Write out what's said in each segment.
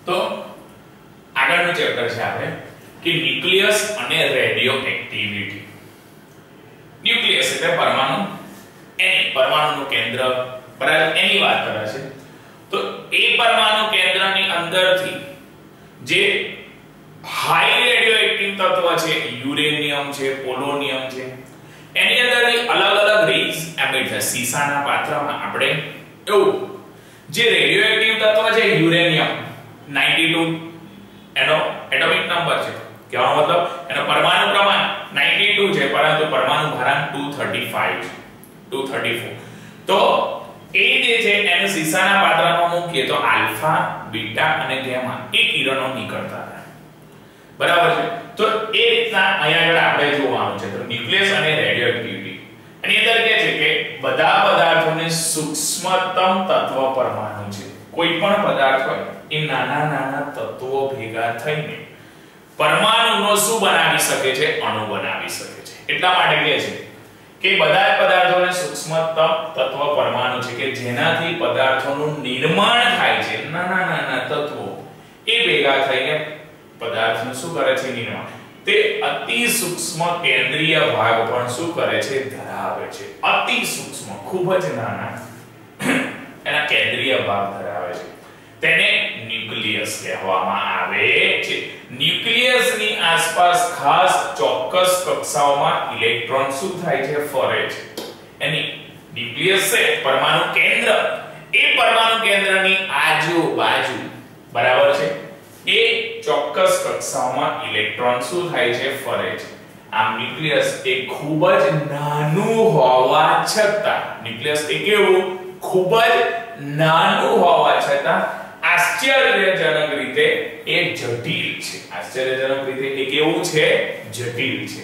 તો આગળનું ચેપ્ટર છે આપણે કે ન્યુક્લિયસ અને રેડિયો એક્ટિવિટી. ન્યુક્લિયસ એટલે પરમાણુ, એની પરમાણુનું કેન્દ્ર, બરાબર, એની વાત કરે છે. તો એ પરમાણુ કેન્દ્રની અંદરથી જે હાઈ રેડિયો એક્ટિવ તત્વ છે, યુરેનિયમ છે, પોલોનિયમ છે, એની અંદરથી અલગ અલગ રેઝ એમિટ થાય. સીસાના પાત્રમાં આપણે એવું જે રેડિયો એક્ટિવ તત્વ છે યુરેનિયમ 92 એનો એટોમિક નંબર છે, કહેવાનો મતલબ એનો પરમાણુ ક્રમાંક 92 છે, પરંતુ પરમાણુ ભારાંક 235 છે, 234. તો એ જે છે એને સીસાના પાત્રમાં મૂકીએ તો આલ્ફા, બીટા અને ગામા એ કિરણો નીકળતા હતા, બરાબર છે. તો એ રીતના અહીંયા આગળ આપણે જોવાનું છે. તો ન્યુક્લિયસ અને રેડિયો એક્ટિવિટી એની અંદર કહે છે કે બધા પદાર્થોને સૂક્ષ્મતમ તત્વ પરમાણુ છે. કોઈ પણ પદાર્થ હોય એ નાના નાના તત્વો ભેગા થઈને પરમાણુનો શું બનાવી શકે છે? અણુ બનાવી શકે છે. એટલા માટે કહે છે કે બધા પદાર્થોને સૂક્ષ્મતમ તત્વ પરમાણુ છે કે જેનાથી પદાર્થોનું નિર્માણ થાય છે. નાના નાના તત્વો એ ભેગા થઈને પદાર્થનું શું કરે છે? નિર્માણ. તે અતિ સૂક્ષ્મ કેન્દ્રીય ભાગ પણ શું કરે છે? ધરાવે છે. અતિ સૂક્ષ્મ, ખૂબ જ નાના એના કેન્દ્રીય ભાગ ધરાવે છે. તેને ન્યુક્લિયસ કહેવામાં આવે છે. ન્યુક્લિયસની આસપાસ ખાસ ચોક્કસ કક્ષાઓમાં ઇલેક્ટ્રોન શું થાય છે? ફરે છે. એની ન્યુક્લિયસ છે પરમાણુ કેન્દ્ર, એ પરમાણુ કેન્દ્રની આજુબાજુ, બરાબર છે, એ ચોક્કસ કક્ષાઓમાં ઇલેક્ટ્રોન શું થાય છે? ફરે છે. આમ ન્યુક્લિયસ એ ખૂબ જ નાનું હોવા છતાં, ન્યુક્લિયસ એ કેવું? ખૂબ જ નાનું હોવા છતાં આશ્ચર્યજનક રીતે એ જટિલ છે. આશ્ચર્યજનક રીતે એ કેવું છે? જટિલ છે.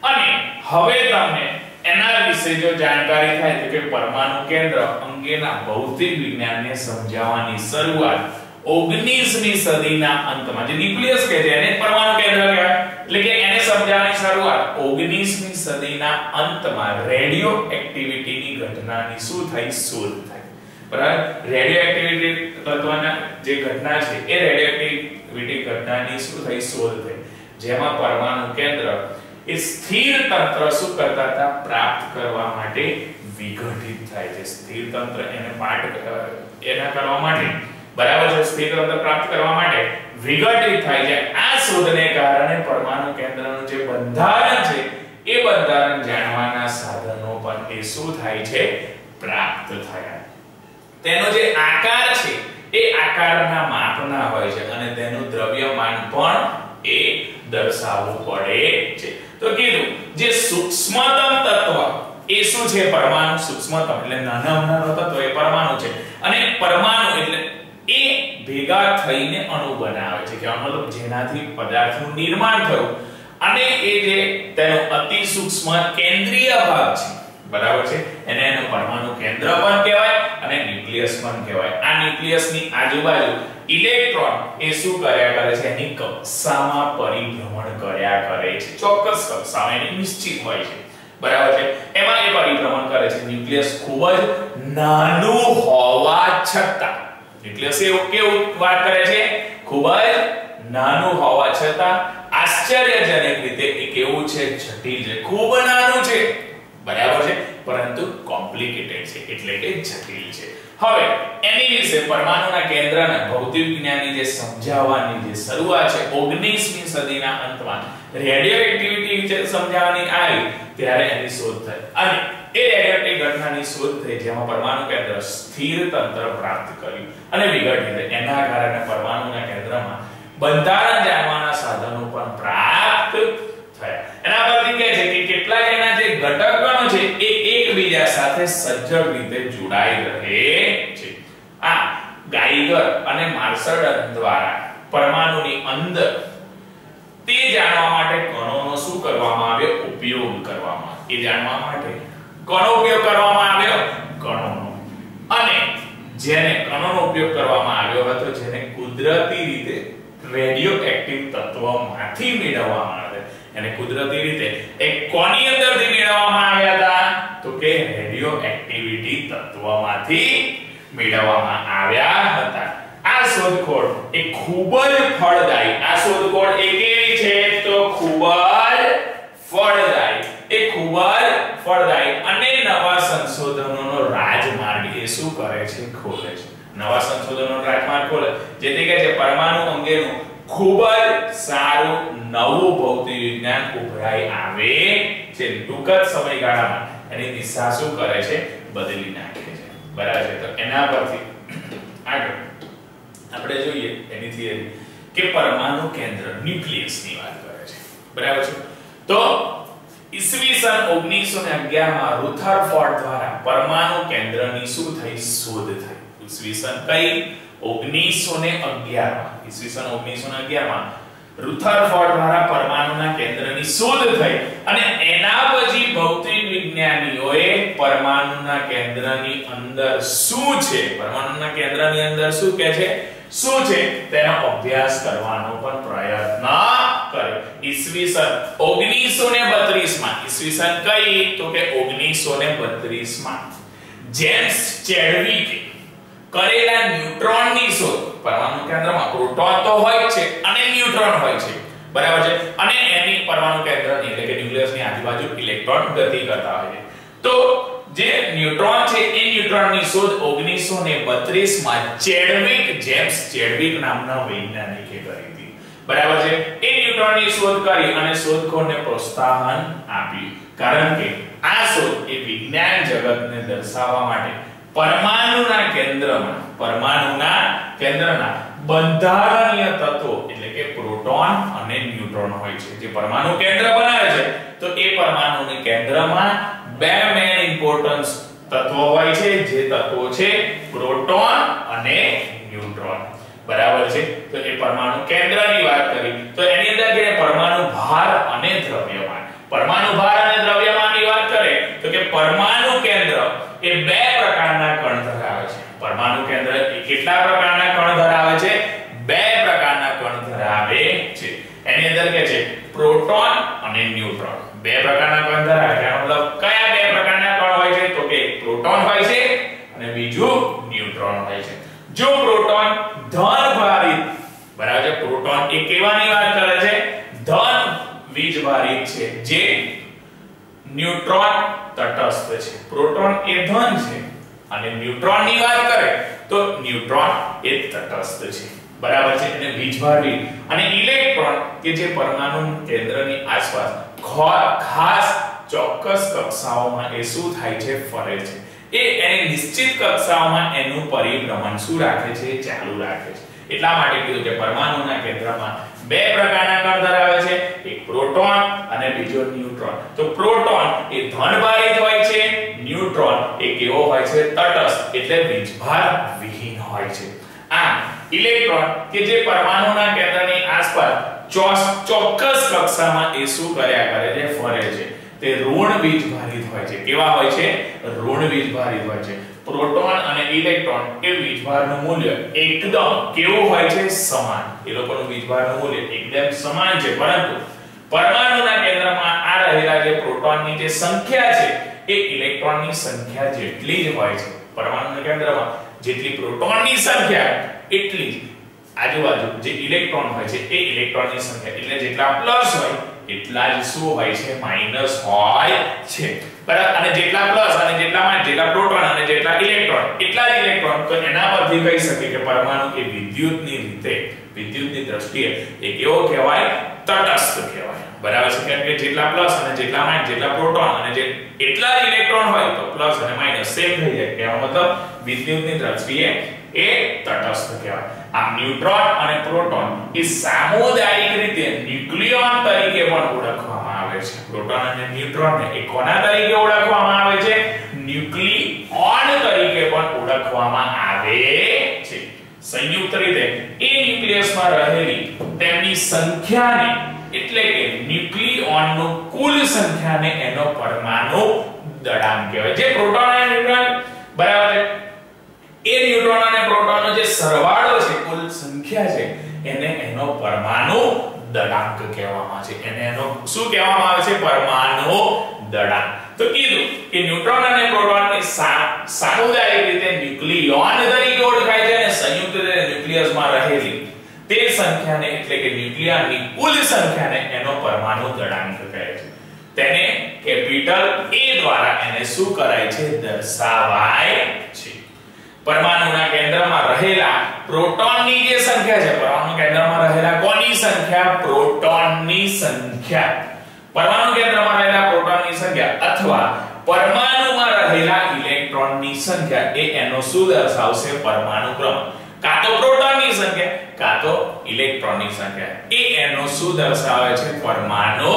અને હવે તમને એના વિશે જો જાણકારી થાય તો કે પરમાણુ કેન્દ્ર અંગેના ભૌતિક વિજ્ઞાનને સમજાવવાની શરૂઆત 19મી સદીના અંતમાં, જે ન્યુક્લિયસ કહે છે એને પરમાણુ કેન્દ્ર કહેવાય, એટલે કે એને સમજાવવાની શરૂઆત 19મી સદીના અંતમાં રેડિયો એક્ટિવિટીની ઘટનાની શું થઈ? શોધ થઈ, બરાબર. રેડિયો એક્ટિવિટી તત્વના જે ઘટના છે એ રેડિયો એક્ટિવિટી ઘટનાની શું થઈ? શોધ થઈ, જેમાં પરમાણુ કેન્દ્ર એ સ્થિર તંત્ર શું કરતા હતા? પ્રાપ્ત કરવા માટે વિઘટિત થાય છે. સ્થિર તંત્ર એને એના કરવા માટે, બરાબર છે, સ્થિર તંત્ર પ્રાપ્ત કરવા માટે વિઘટિત થાય છે. આ શોધને કારણે પરમાણુ કેન્દ્રનું જે બંધારણ છે એ બંધારણ જાણવાના સાધનો પણ એ શું થાય છે? પ્રાપ્ત થયા. તેનો જે આકાર છે એ આકારના માપના હોય છે અને તેનું દ્રવ્યમાન પણ એ દર્શાવવું પડે છે. તો કીધું જે સૂક્ષ્મતમ તત્વ એ શું છે? પરમાણુ. સૂક્ષ્મતમ એટલે નાના તત્વ એ પરમાણુ છે, અને પરમાણુ એટલે એ ભેગા થઈને અણુ બનાવે છે, કે મતલબ જેનાથી પદાર્થનું નિર્માણ થયું. અને એ જે તેનો અતિ સૂક્ષ્મ કેન્દ્રીય ભાગ છે, બરાબર છે, એને એનું પરમાણુ કેન્દ્ર પણ કહેવાય અને ન્યુક્લિયસ પણ કહેવાય. આ ન્યુક્લિયસની આજુબાજુ ઇલેક્ટ્રોન એ શું કર્યા કરે છે? એની કક્ષામાં પરિભ્રમણ કર્યા કરે છે. ચોક્કસ કક્ષાઓ એની નિશ્ચિત હોય છે, બરાબર છે, એમાં એ પરિભ્રમણ કરે છે. ન્યુક્લિયસ ખૂબ જ નાનું હોવા છતાં, ન્યુક્લિયસ એવું કેવું વાત કરે છે? ખૂબ જ નાનું હોવા છતાં આશ્ચર્યજનક રીતે એ કેવું છે? જટિલ છે. ખૂબ નાનું છે, બરાબર છે, પરંતુ કોમ્પ્લિકેટેડ છે, એટલે કે જટિલ છે. હવે એની વિશે પરમાણુના કેન્દ્રના ભૌતિક વિજ્ઞાનની જે સમજાવવાની જે શરૂઆત છે 19મી સદીના અંતમાં રેડિયો એક્ટિવિટી વિશે સમજાવવાની આવી ત્યારે એની શોધ થઈ. અને એ રેડિયોએક્ટિવ ઘટનાની શોધ થઈ જેમાં પરમાણુ કેન્દ્ર સ્થિર તંત્ર પ્રાપ્ત કર્યું અને વિઘટિત. એના કારણે પરમાણુના કેન્દ્રમાં બંધારણ જાણવાના સાધનો પણ પ્રાપ્ત થયા. એના પરથી કહે છે કે કેટલાક એના જે ઘટક કણો છે એ એકબીજા સાથે સજ્જડ રીતે જોડાઈ રહે છે. આ ગાઈગર અને માર્સડન દ્વારા પરમાણુની અંદર તે જાણવા માટે કણોનો શું કરવામાં આવ્યો? ઉપયોગ કરવામાં. એ જાણવા માટે કણો ઉપયોગ કરવામાં આવ્યો, કણોનો. અને જેને કણોનો ઉપયોગ કરવામાં આવ્યો હતો જેને કુદરતી રીતે રેડિયો એક્ટિવ તત્વોમાંથી મેળવવામાં આવે, એને કુદરતી રીતે એક કોની અંદરથી મેળવવામાં આવ્યા હતા? તો કે રેડિયો એક્ટિવિટી તત્વોમાંથી મેળવવામાં આવ્યા હતા. આ શોધખોળ એ ખૂબ જ ફળદાયી, આ શોધખોળ એ કેવી છે તો ખૂબ જ ફળદાયી, એ ખૂબ જ ફળદાયી અને નવા સંશોધનોનો રાજમાર્ગ એ શું કરે છે ખોલે છે, નવા સંશોધનોનો રાજમાર્ગ ખોલે, જેથી કે છે પરમાણુ અંગેનું ખૂબ જ સારું નવું ભૌતિક વિજ્ઞાન ઉભરાઈ આવે છે, ટૂંક જ સમયગાળામાં એની દિશા શું કરે છે બદલી નાખે છે, બરાબર છે। તો એના પરથી આગળ આપણે જોઈએ એની થિયરી કે પરમાણુ કેન્દ્ર ન્યુક્લિયસની વાત કરે છે, બરાબર છે। તો ઈસવીસન 1911 માં રુથરફોર્ડ દ્વારા પરમાણુ કેન્દ્રની શું થઈ શોધ થઈ, ઈસવીસન કઈ 1911 માં, ઈસવીસન 1911 માં રુથરફોર્ડ દ્વારા પરમાણુના કેન્દ્રની શોધ થઈ અને એના પછી ભૌતિક વિજ્ઞાનીઓએ પરમાણુના કેન્દ્રની અંદર શું છે, પરમાણુના કેન્દ્રની અંદર શું કે છે, શું છે તેનો અભ્યાસ કરવાનો પણ પ્રયત્ન કર્યો। ઈસવીસન 1932 માં, ઈસવીસન કઈ તો કે 1932 માં જેમ્સ ચેડવિકે કરેલા ન્યુટ્રોનની શોધ, પરમાણુ કેન્દ્રમાં પ્રોટોન તો હોય છે અને ન્યુટ્રોન હોય છે, બરાબર છે, અને એની પરમાણુ કેન્દ્રની એટલે કે ન્યુક્લિયસની આજુબાજુ ઇલેક્ટ્રોન ગતિ કરતા હોય છે। તો જે ન્યુટ્રોન છે એ ન્યુટ્રોનની શોધ 1932 માં જેમ્સ ચેડવિક નામના વૈજ્ઞાનિકે કરી હતી, બરાબર છે। એ ન્યુટ્રોનની શોધ કરી અને શોધખોળને પ્રોત્સાહન આપ્યું, કારણ કે આ શોધ એ વિજ્ઞાન જગતને દર્શાવવા માટે પરમાણુના કેન્દ્રના બંધારણીય તત્વો એટલે કે પ્રોટોન અને ન્યુટ્રોન હોય છે, જે પરમાણુ કેન્દ્ર બનાવે છે તો એ પરમાણુના કેન્દ્રમાં બે મેન ઇમ્પોર્ટન્સ તત્વો હોય છે, જે તત્વો છે પ્રોટોન અને ન્યુટ્રોન, બરાબર છે। તો એ પરમાણુ કેન્દ્રની વાત કરી તો એની અંદર કે પરમાણુ ભાર અને દ્રવ્યમાન, પરમાણુ ભાર અને દ્રવ્યમાનની વાત કરે તો કે પરમાણુ કેન્દ્ર એ બે પ્રકારના કણ ધરાવે છે, પરમાણુ કેન્દ્ર એ કેટલા પ્રકારના કણ ધરાવે છે, બે પ્રકારના કણ ધરાવે છે, એની અંદર કે છે પ્રોટોન અને ન્યુટ્રોન, બે પ્રકારના કણ ધરાવે છે, મતલબ કયા બે પ્રકારના કણ હોય છે તો કે પ્રોટોન હોય છે અને બીજું ન્યુટ્રોન હોય છે। જો પ્રોટોન ધન ભારિત, બરાબર છે, પ્રોટોન એ કેવાની વાત કરે છે ધન વીજભારિત છે, જે ન્યુટ્રોન તટસ્થ છે, પ્રોટોન એ ધન છે અને ન્યુટ્રોનની વાત કરે તો ન્યુટ્રોન એ તટસ્થ છે, બરાબર છે, અને વીજભારિત અને ઇલેક્ટ્રોન કે જે પરમાણુ કેન્દ્રની આસપાસ ખાસ ચોક્કસ કક્ષાઓમાં એ શું થાય છે ફરે છે, એ એની નિશ્ચિત કક્ષાઓમાં એનું પરિભ્રમણ શું રાખે છે ચાલુ રાખે છે। એટલા માટે કીધું કે પરમાણુના કેન્દ્રમાં બે પ્રકારના કણ ધરાવે છે, એક પ્રોટોન અને બીજો ન્યુટ્રોન। તો પ્રોટોન એ ધનભારિત હોય છે, ન્યુટ્રોન એ કેવો હોય છે તટસ્થ એટલે વીજભાર વિહીન હોય છે। આમ ઇલેક્ટ્રોન કે જે પરમાણુના કેન્દ્રની આસપાસ ચોક્કસ કક્ષામાં એ શું કર્યા કરે છે ફરે છે, તે ઋણ વીજભારિત હોય છે, કેવા હોય છે ઋણ વીજભારિત હોય છે। પ્રોટોન અને ઇલેક્ટ્રોન એ વીજભારનું મૂલ્ય એકદમ કેવું હોય છે સમાન, એ લોકોનું વીજભારનું મૂલ્ય એકદમ સમાન છે, પરંતુ પરમાણુના કેન્દ્રમાં આ રહેલા જે પ્રોટોનની જે સંખ્યા છે એ ઇલેક્ટ્રોનની સંખ્યા જેટલી જ હોય છે, પરમાણુના કેન્દ્રમાં જેટલી પ્રોટોનની સંખ્યા એટલી જ આજુબાજુ જે ઇલેક્ટ્રોન હોય છે એ ઇલેક્ટ્રોનની સંખ્યા એટલે જેટલા પ્લસ હોય એટલા જ શું હોય છે માઈનસ હોય છે, બરાબર। અને જેટલા પ્લસ અને જેટલા પ્રોટોન અને જેટલા ઇલેક્ટ્રોન એટલા જ ઇલેક્ટ્રોન, તો એના પરથી કહી શકીએ કે પરમાણુ એ વિદ્યુતની દ્રષ્ટિએ એ કેવો કહેવાય તટસ્થ કહેવાય, બરાબર છે, કેમ કે જેટલા પ્લસ અને જેટલા પ્રોટોન અને એટલા જ ઇલેક્ટ્રોન હોય તો પ્લસ અને માઈનસ સેમ થઈ જાય, એનો મતલબ વિદ્યુતની દ્રષ્ટિએ એ તટસ્થ કહેવાય। આ ન્યુટ્રોન અને પ્રોટોન એ સામુદાયિક રીતે ન્યુક્લિયોન તરીકે પણ ઓળખવામાં આવે છે, પ્રોટોન અને ન્યુટ્રોનને એ કોના તરીકે ઓળખવામાં આવે છે ન્યુક્લિયોન તરીકે પણ ઓળખવામાં આવે છે। સંયુક્ત રીતે એ ન્યુક્લિયસમાં રહેલી તેમની સંખ્યાને એટલે કે ન્યુક્લિયોનનો કુલ સંખ્યાને એનો પરમાણુ દળાંક કહેવાય। જે પ્રોટોન અને ન્યુટ્રોન બરાબર છે એ ન્યુટ્રોન અને પ્રોટોનનો જે સરવાળો છે કુલ સંખ્યા છે એને એનો પરમાણુ દળાંક કહેવામાં છે, એને એનો શું કહેવામાં આવે છે પરમાણુ દળાંક। તો કીધું કે ન્યુટ્રોન અને પ્રોટોન એ સામુદાયિક રીતે ન્યુક્લિયોન તરીકે ઓળખાય છે અને સંયુક્ત રીતે ન્યુક્લિયસ ન્યુક્લિયસમાં રહેલી તે સંખ્યાને એટલે કે ન્યુક્લિયસની કુલ સંખ્યાને એનો પરમાણુ દળાંક કહે છે. તેને કેપિટલ A દ્વારા એને શું કરાય છે? દર્શાવાય છે. પરમાણુના કેન્દ્રમાં રહેલા પ્રોટોનની જે સંખ્યા છે, પરમાણુ કેન્દ્રમાં રહેલા કોની સંખ્યા? પ્રોટોનની સંખ્યા. પરમાણુ કેન્દ્રમાં રહેલા પ્રોટોનની સંખ્યા અથવા પરમાણુમાં રહેલા ઇલેક્ટ્રોનની સંખ્યા એ એનો શું દર્શાવશે? પરમાણુ ક્રમાંક. કાં તો પ્રોટોનની સંખ્યા કાં તો ઇલેક્ટ્રોનની સંખ્યા એ એનો શું દર્શાવે છે? પરમાણુ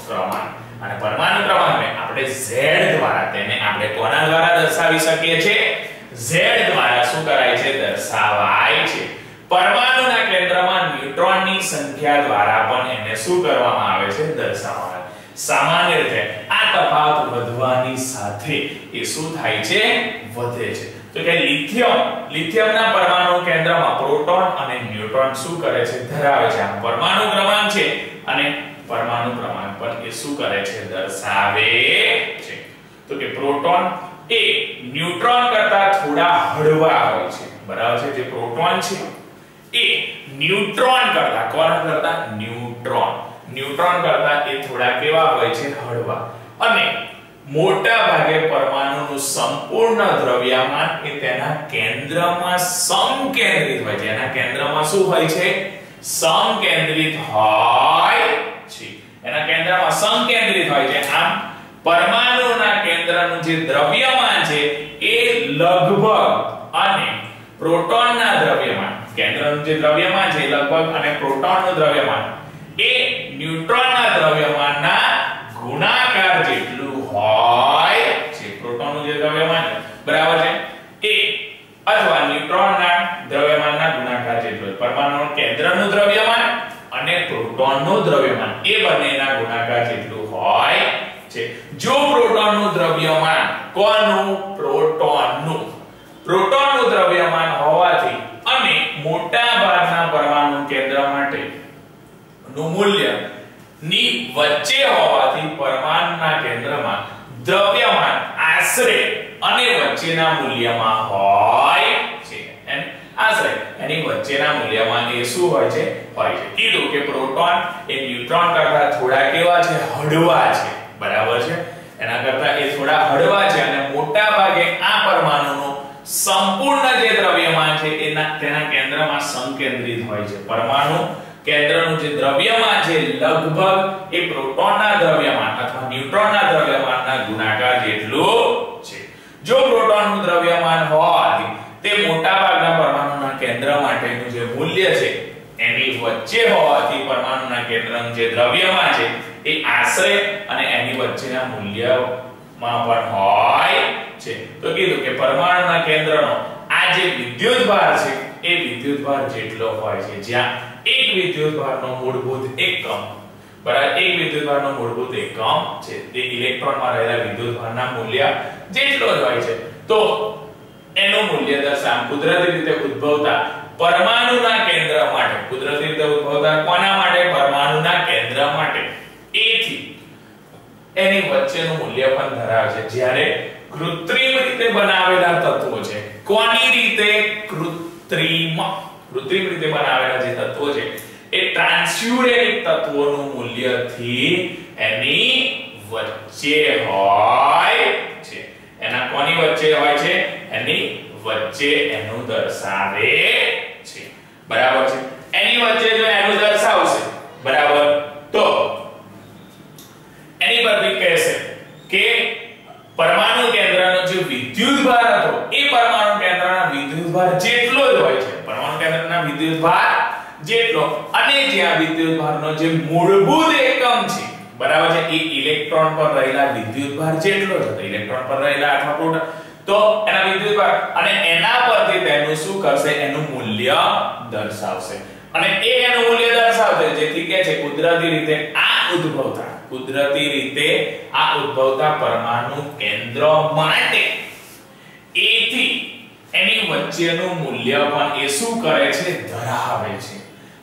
ક્રમાંક. અને પરમાણુ ક્રમાંકને આપણે Z દ્વારા, તેને આપણે કોના દ્વારા દર્શાવી શકીએ છીએ? Z દ્વારા શું કરાય છે? દર્શાવાય છે. પરમાણુના કેન્દ્રમાં ન્યુટ્રોનની સંખ્યા દ્વારા પણ એને શું કરવામાં આવે છે? દર્શાવવામાં. સામાન્ય રીતે આ તફાવત વધવાની સાથે એ શું થાય છે? વધે છે. તો કે લિથિયમના પરમાણુ કેન્દ્રમાં પ્રોટોન અને ન્યુટ્રોન શું કરે છે? ધરાવે છે. આ પરમાણુ ક્રમાંક છે અને પરમાણુ ક્રમાંક પણ એ શું કરે છે? દર્શાવે છે. તો કે પ્રોટોન એ ન્યુટ્રોન કરતા થોડા હળવા હોય છે. બરાબર છે. જે પ્રોટોન છે એ ન્યુટ્રોન કરતા, કોના કરતા? ન્યુટ્રોન કરતા એ થોડા કેવા હોય છે? હળવા. અને મોટા ભાગે પરમાણુનું સંપૂર્ણ દ્રવ્યમાન એ તેના કેન્દ્રમાં સમકેન્દ્રિત હોય છે. એના કેન્દ્રમાં શું હોય છે? સમકેન્દ્રિત હોય છે. એના કેન્દ્રમાં સમકેન્દ્રિત હોય છે. આમ પરમાણુના કેન્દ્રનું જે દ્રવ્યમાન છે એ લગભગ અને પ્રોટોનના દ્રવ્યમાન, કેન્દ્રનું જે દ્રવ્યમાન છે લગભગ અને પ્રોટોનનું દ્રવ્યમાન એ ન્યુટ્રોનના દ્રવ્યમાનના ગુણાકાર જેટલું હોય છે. પ્રોટોનનું જે દ્રવ્યમાન બરાબર છે એ અથવા ન્યુટ્રોનના દ્રવ્યમાનના ગુણાકાર જેટલું. પરમાણુનું કેન્દ્રનું દ્રવ્યમાન અને પ્રોટોનનું દ્રવ્યમાન એ બંનેના ગુણાકાર જેટલું હોય છે. જો પ્રોટોનનું દ્રવ્યમાન, કોનું? પ્રોટોનનું દ્રવ્યમાન હોવાથી અને મોટા ભાગના પરમાણુ કેન્દ્ર માટે નું મૂલ્ય ની વચ્ચે હોવાથી પરમાણુના કેન્દ્રમાં દ્રવ્યમાન આશરે અને વચ્ચેના મૂલ્યમાં હોય છે. આશરે એની વચ્ચેના મૂલ્યમાં એ શું હોય છે? હોય છે. કીધું કે પ્રોટોન એ ન્યુટ્રોન કરતા થોડા કેવા છે? હળવા છે. બરાબર છે. એના કરતા એ થોડા હળવા છે અને મોટા ભાગે આ પરમાણુનું સંપૂર્ણ જે દ્રવ્યમાન છે તેના કેન્દ્રમાં સંકેન્દ્રિત હોય છે. પરમાણુ કેન્દ્રનું જે દ્રવ્યમાન છે લગભગ એ પ્રોટોનના દ્રવ્યમાન અથવા ન્યુટ્રોનના દ્રવ્યમાનના ગુણાકાર જેટલું છે. જો પ્રોટોનનું દ્રવ્યમાન હોય તે મોટા ભાગના પરમાણુના કેન્દ્ર માટેનું જે મૂલ્ય છે એની વચ્ચે હોવાથી પરમાણુના કેન્દ્રનું જે દ્રવ્યમાન છે એ આશરે અને એની વચ્ચેના મૂલ્યમાં પણ હોય છે. તો કીધું કે પરમાણુના કેન્દ્રનો આ જે વિદ્યુતભાર છે એ વિદ્યુતભાર જેટલો હોય છે. જ્યાં એક વિદ્યુતભારનો મૂળભૂત એકમ, બરાબર, એક વિદ્યુતભારનો મૂળભૂત એકમ છે તે ઇલેક્ટ્રોનમાં રહેલા વિદ્યુતભારના મૂલ્ય જેટલો જ હોય છે. તો એનું મૂલ્ય દર્શાવ કુદરતી રીતે ઉદ્ભવતા પરમાણુના કેન્દ્ર માટે, કુદરતી રીતે ઉદ્ભવતા કોના માટે? પરમાણુના કેન્દ્ર માટે એથી એની વચ્ચેનું મૂલ્ય પણ ધરાવે છે. જ્યારે કૃત્રિમ રીતે બનાવેલા તત્વો છે, કોની રીતે? કૃત્રિમ રીતે બનાવેલા જે તત્વો છે એ ટ્રાન્સ્યુરેનિક તત્વોનું મૂલ્યથી એની વચ્ચે હોય છે. એના કોની વચ્ચે હોય છે? એની વચ્ચે એનું દર્શાવે છે. બરાબર છે. એની વચ્ચે જો એનું દર્શાવશે, બરાબર, તો એની પરથી કહેશે કે પરમાણુ કેન્દ્રનો જે વિદ્યુતભાર હતો એ પરમાણુ કેન્દ્રના વિદ્યુતભાર જેટલો જ હોય છે. પરમાણુ કેન્દ્રના વિદ્યુતભાર જેટલો અને જ્યાં વિદ્યુતભારનો જે મૂળભૂત એકમ છે, બરાબર છે, એ ઇલેક્ટ્રોન પર રહેલા વિદ્યુતભાર જેટલો જ હતો. ઇલેક્ટ્રોન પર રહેલા અથવા પ્રોટોન તો એના વિદ્યુતભાર અને એના પરથી તેનું શું કરશે? એનું મૂલ્ય દર્શાવશે. અને એ એનું મૂલ્ય દર્શાવશે જેથી કે છે કુદરતી રીતે આ ઉદ્ભવતા પરમાણુ કેન્દ્ર માટે એથી એની વચ્ચેનું મૂલ્ય પણ એ શું કરે છે? ધરાવે છે.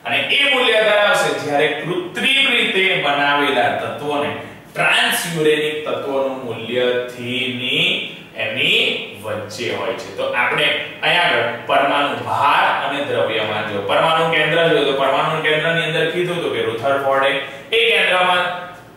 અને એ મૂલ્ય ધરાવશે જ્યારે કૃત્રિમ રીતે બનાવેલા તત્વોને ટ્રાન્સયુરેનિક તત્વોનું મૂલ્યથી એની વચ્ચે હોય છે. તો આપણે અહીંયા આગળ પરમાણુ ભાર અને દ્રવ્યમાન જો પરમાણુ કેન્દ્ર જો તો પરમાણુ કેન્દ્રની અંદર કીધું હતું કે રુથરફોર્ડે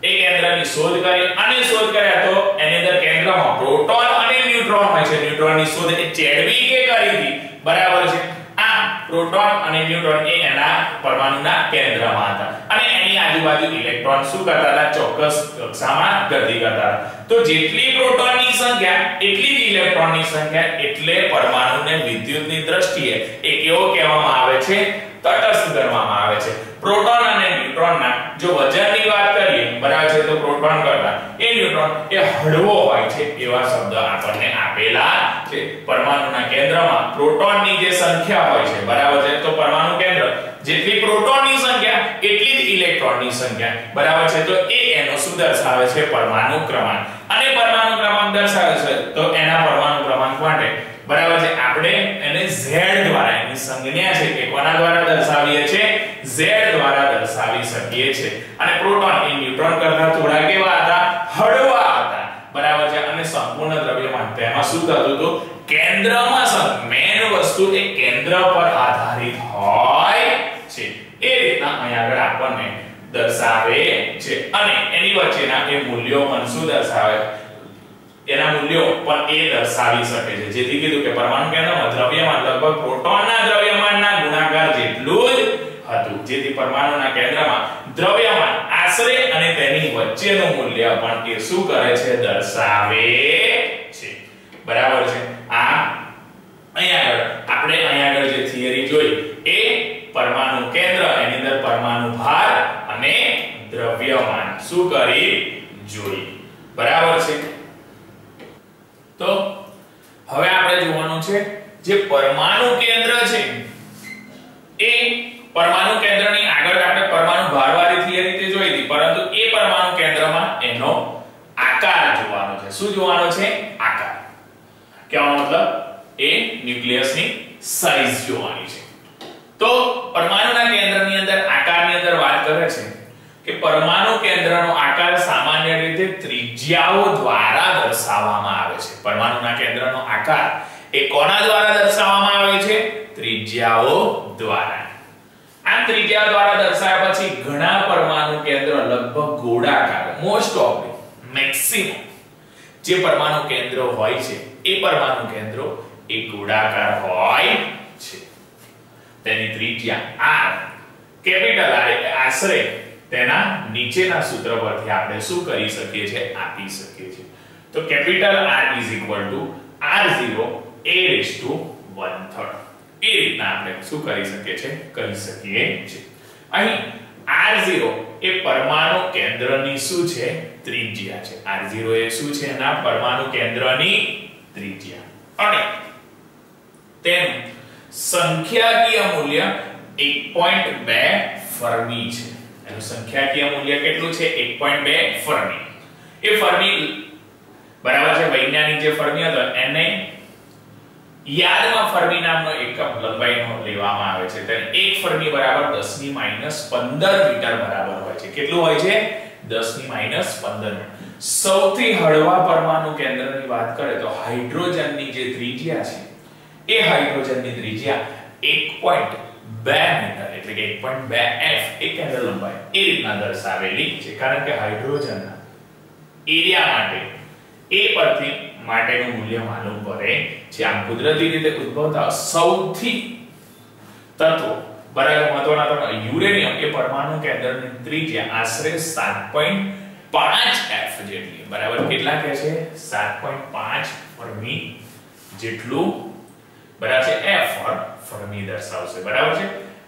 એ કેન્દ્રની શોધ કરી અને શોધ કર્યા તો એની અંદર કેન્દ્રમાં પ્રોટોન અને ન્યુટ્રોન હોય છે. ન્યુટ્રોનની શોધ એ ચેડવિકે કરી હતી, બરાબર છે. આ પ્રોટોન અને ન્યુટ્રોન એ એના પરમાણુના કેન્દ્રમાં હતા અને એની આજુબાજુ ઇલેક્ટ્રોન શું કરતા હતા? ચોક્કસ કક્ષામાં ગતિ કરતા હતા. તો જેટલી પ્રોટોનની સંખ્યા એટલી જ ઇલેક્ટ્રોનની સંખ્યા, એટલે પરમાણુને વિદ્યુતની દ્રષ્ટિએ એ કેવો કહેવામાં આવે છે? તટસ્થ ગણવામાં આવે છે. પ્રોટોન અને ન્યુટ્રોનના જો વજનની વાત કરીએ, બરાબર છે, તો પ્રોટોન કરતા એ ન્યુટ્રોન એ હળવો હોય છે એવા શબ્દ આપણને આપેલા છે. પરમાણુના કેન્દ્રમાં પ્રોટોનની જે સંખ્યા હોય છે, બરાબર છે, તો પરમાણુ કેન્દ્ર જેટલી પ્રોટોનની સંખ્યા એટલી જ ઇલેક્ટ્રોનની સંખ્યા, બરાબર છે. તો એ એનો શું દર્શાવે છે? પરમાણુ ક્રમાંક. અને પરમાણુ ક્રમાંક દર્શાવે છે તો એના પરમાણુ ક્રમાંક માટે, બરાબર છે, આપણે એને Z દ્વારા, એની સંજ્ઞા છે કે કોના દ્વારા દર્શાવીએ છે? Z દ્વારા દર્શાવી શકીએ છે. અને પ્રોટોન એ ન્યુટ્રોન કરતા થોડા કેવા હતા? હળવા હતા, બરાબર છે. અને સંપૂર્ણ દ્રવ્યમાન તેમાં શું થતું હતું? કેન્દ્રમાં મેન વસ્તુ એ કેન્દ્ર પર આધારિત હોય છે. એ રીતના અહીં આગળ આપણને દર્શાવે છે. અને એની વચ્ચેના એ મૂલ્યો પણ શું દર્શાવે? એના મૂલ્યો પણ એ દર્શાવી શકે છે. જેથી કીધું કે પરમાણુ કેન્દ્રમાં દ્રવ્યમાન લગભગ પ્રોટોનના દ્રવ્યમાનના ગુણાકાર જેટલું જ હતું. જેથી પરમાણુના કેન્દ્રમાં દ્રવ્યમાન આશરે અને તેની વચ્ચેનું મૂલ્ય પણ એ શું કરે છે? દર્શાવે છે, બરાબર છે. આ અહીંયા આગળ આપણે અહીંયા આગળ જે થિયરી જોઈ એ પરમાણુ કેન્દ્ર, એની અંદર પરમાણુ ભાર અને દ્રવ્યમાન શું કરી જોઈ, બરાબર છે. તો હવે આપણે જોવાનું છે જે પરમાણુ કેન્દ્ર છે એ પરમાણુ કેન્દ્રની આગળ આપણે પરમાણુ ભારવાળી થિયરી તે જોઈ હતી, પરંતુ એ પરમાણુ કેન્દ્રમાં એનો આકાર જોવાનો છે. શું જોવાનો છે? આકાર. કેવાનો મતલબ એ ન્યુક્લિયસની સાઈઝ જોવાની છે. તો પરમાણુના કેન્દ્રની અંદર આકારની અંદર વાત કરે છે કે પરમાણુ કેન્દ્રનો આકાર સામાન્ય રીતે ત્રિજ્યાઓ દ્વારા દર્શાવવામાં આવે છે. પરમાણુના કેન્દ્રનો આકાર એ કોના દ્વારા દર્શાવવામાં આવે છે? ત્રિજ્યાઓ દ્વારા. આ ત્રિજ્યા દ્વારા દર્શાવ્યા પછી ઘણા પરમાણુ કેન્દ્ર લગભગ ગોળાકાર, મોસ્ટ ઓફ મેક્સિમમ જે પરમાણુ કેન્દ્રો હોય છે એ પરમાણુ કેન્દ્રો એ ગોળાકાર હોય છે. તેની ત્રિજ્યા r, કેપિટલ R એટલે આશરે તેના નીચેના સૂત્ર પરથી આપણે શું કરી શકીએ છીએ? આપી શકીએ છીએ. તો કેપિટલ R = r0 a⁻1/3. એ રીતના આપણે શું કરી શકીએ છીએ? કહી શકીએ છીએ. અહીં r0 એ પરમાણુ કેન્દ્રની શું છે? ત્રિજ્યા છે. r0 એ શું છે? એના પરમાણુ કેન્દ્રની ત્રિજ્યા. અને તેનું સંખ્યાકીય મૂલ્ય 1.2 ફર્મી છે. એનું સંખ્યાકીય મૂલ્ય કેટલું છે? 1.2 ફર્મી. એ ફર્મી, બરાબર છે, વૈજ્ઞાનિક જે ફર્મી હતો એને યાદમાં ફર્મી નામનો એકમ લંબાઈનો લેવામાં આવે છે. ત્યારે 1 ફર્મી બરાબર 10 - 15 મીટર બરાબર હોય છે. કેટલું હોય છે? 10 - 15 મીટર. સૌથી હળવા પરમાણુ કેન્દ્રની વાત કરે તો હાઇડ્રોજનની જે ત્રિજ્યા છે એ હાઇડ્રોજનની ત્રિજ્યા 1.2 મીટર એટલે કે 1.2 f એ કેન્દ્ર લંબાઈ એ રીતના દર્શાવેલી છે. કારણ કે હાઇડ્રોજનના એરિયા માટે એ પરથી માટેનું મૂલ્ય માલુમ પડે છે. આમ કુદરતી રીતે ઉદ્ભવતા સૌથી તત્વો, બરાબર, મહત્વના તત્વ યુરેનિયમ એ પરમાણુ કેન્દ્રની ત્રિજ્યા આશરે 7.5 f જેટલી, બરાબર, કેટલા કહે છે? 7.5 ફર્મી જેટલું, બરાબર છે, f ફર્મી દર્શાવશે, બરાબર છે.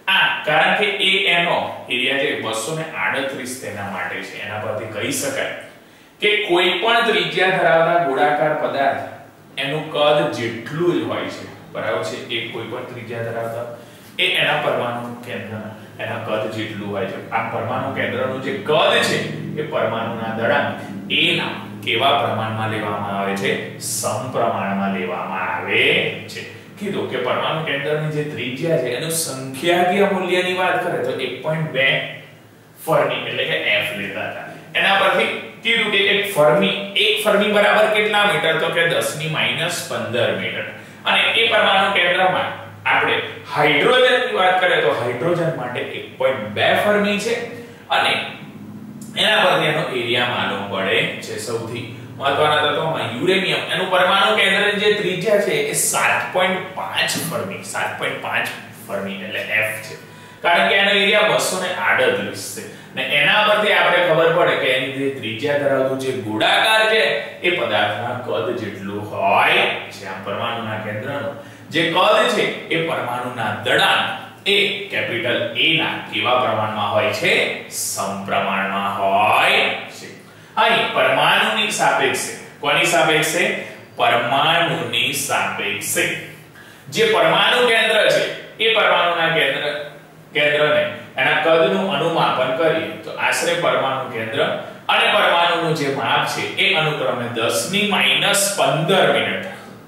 આ કારણ કે એ એનો એરિયા જે 238 તેના માટે છે, એના પરથી કહી શકાય કે કોઈ પણ ત્રિજ્યા ધરાવતા ગોળાકાર પદાર્થ એનું કદ જેટલું જ હોય છે, બરાબર છે. એ કોઈ પણ ત્રિજ્યા ધરાવતા એ એના પરમાણુ કેન્દ્રના એના કદ જેટલું હોય છે. આ પરમાણુ કેન્દ્રનું જે કદ છે એ પરમાણુના દળાંક એના કેવા પ્રમાણમાં લેવામાં આવે છે? સમપ્રમાણમાં લેવામાં આવે છે. કીધું કે પરમાણુ કેન્દ્રની જે ત્રિજ્યા છે એનું સંખ્યાકીય મૂલ્યની વાત કરે તો 1.2 ફર્મી એટલે કે f લેતા હતા. એના પરથી કીધું કે એક ફર્મી બરાબર કેટલા મીટર, તો કે 10 ની -15 મીટર. અને એ પરમાણુ કેન્દ્રમાં આપણે હાઇડ્રોજનની વાત કરીએ તો હાઇડ્રોજન માટે 1.2 ફર્મી છે અને એના પરથી એનો એરિયા માલુમ પડે છે. સૌથી મહત્વના તત્વમાં યુરેનિયમ, એનું પરમાણુ કેન્દ્રની જે ત્રિજ્યા છે એ 7.5 ફર્મી, 7.5 ફર્મી એટલે F છે. કારણ કે એનો એરિયા 238 છે ને એના પરથી આપણે ખબર પડે કે એની જે ત્રિજ્યા ધરાવતું જે ગોળાકાર છે એ પદાર્થના કદ જેટલું હોય છે. આમ પરમાણુના કેન્દ્રનું જે કદ છે એ પરમાણુના દળાંક એ કેપિટલ A ના કેવા પ્રમાણમાં હોય છે, સમપ્રમાણમાં હોય છે. અહીં પરમાણુની સાપેક્ષે, કોની સાપેક્ષે, પરમાણુની સાપેક્ષે જે પરમાણુ કેન્દ્ર છે એ પરમાણુના કેન્દ્રને એના કદનું અનુમાપન કરીએ તો આશરે પરમાણુ કેન્દ્ર અને પરમાણુનું જે માપ છે એ અનુક્રમે 10 ની -15 મીટર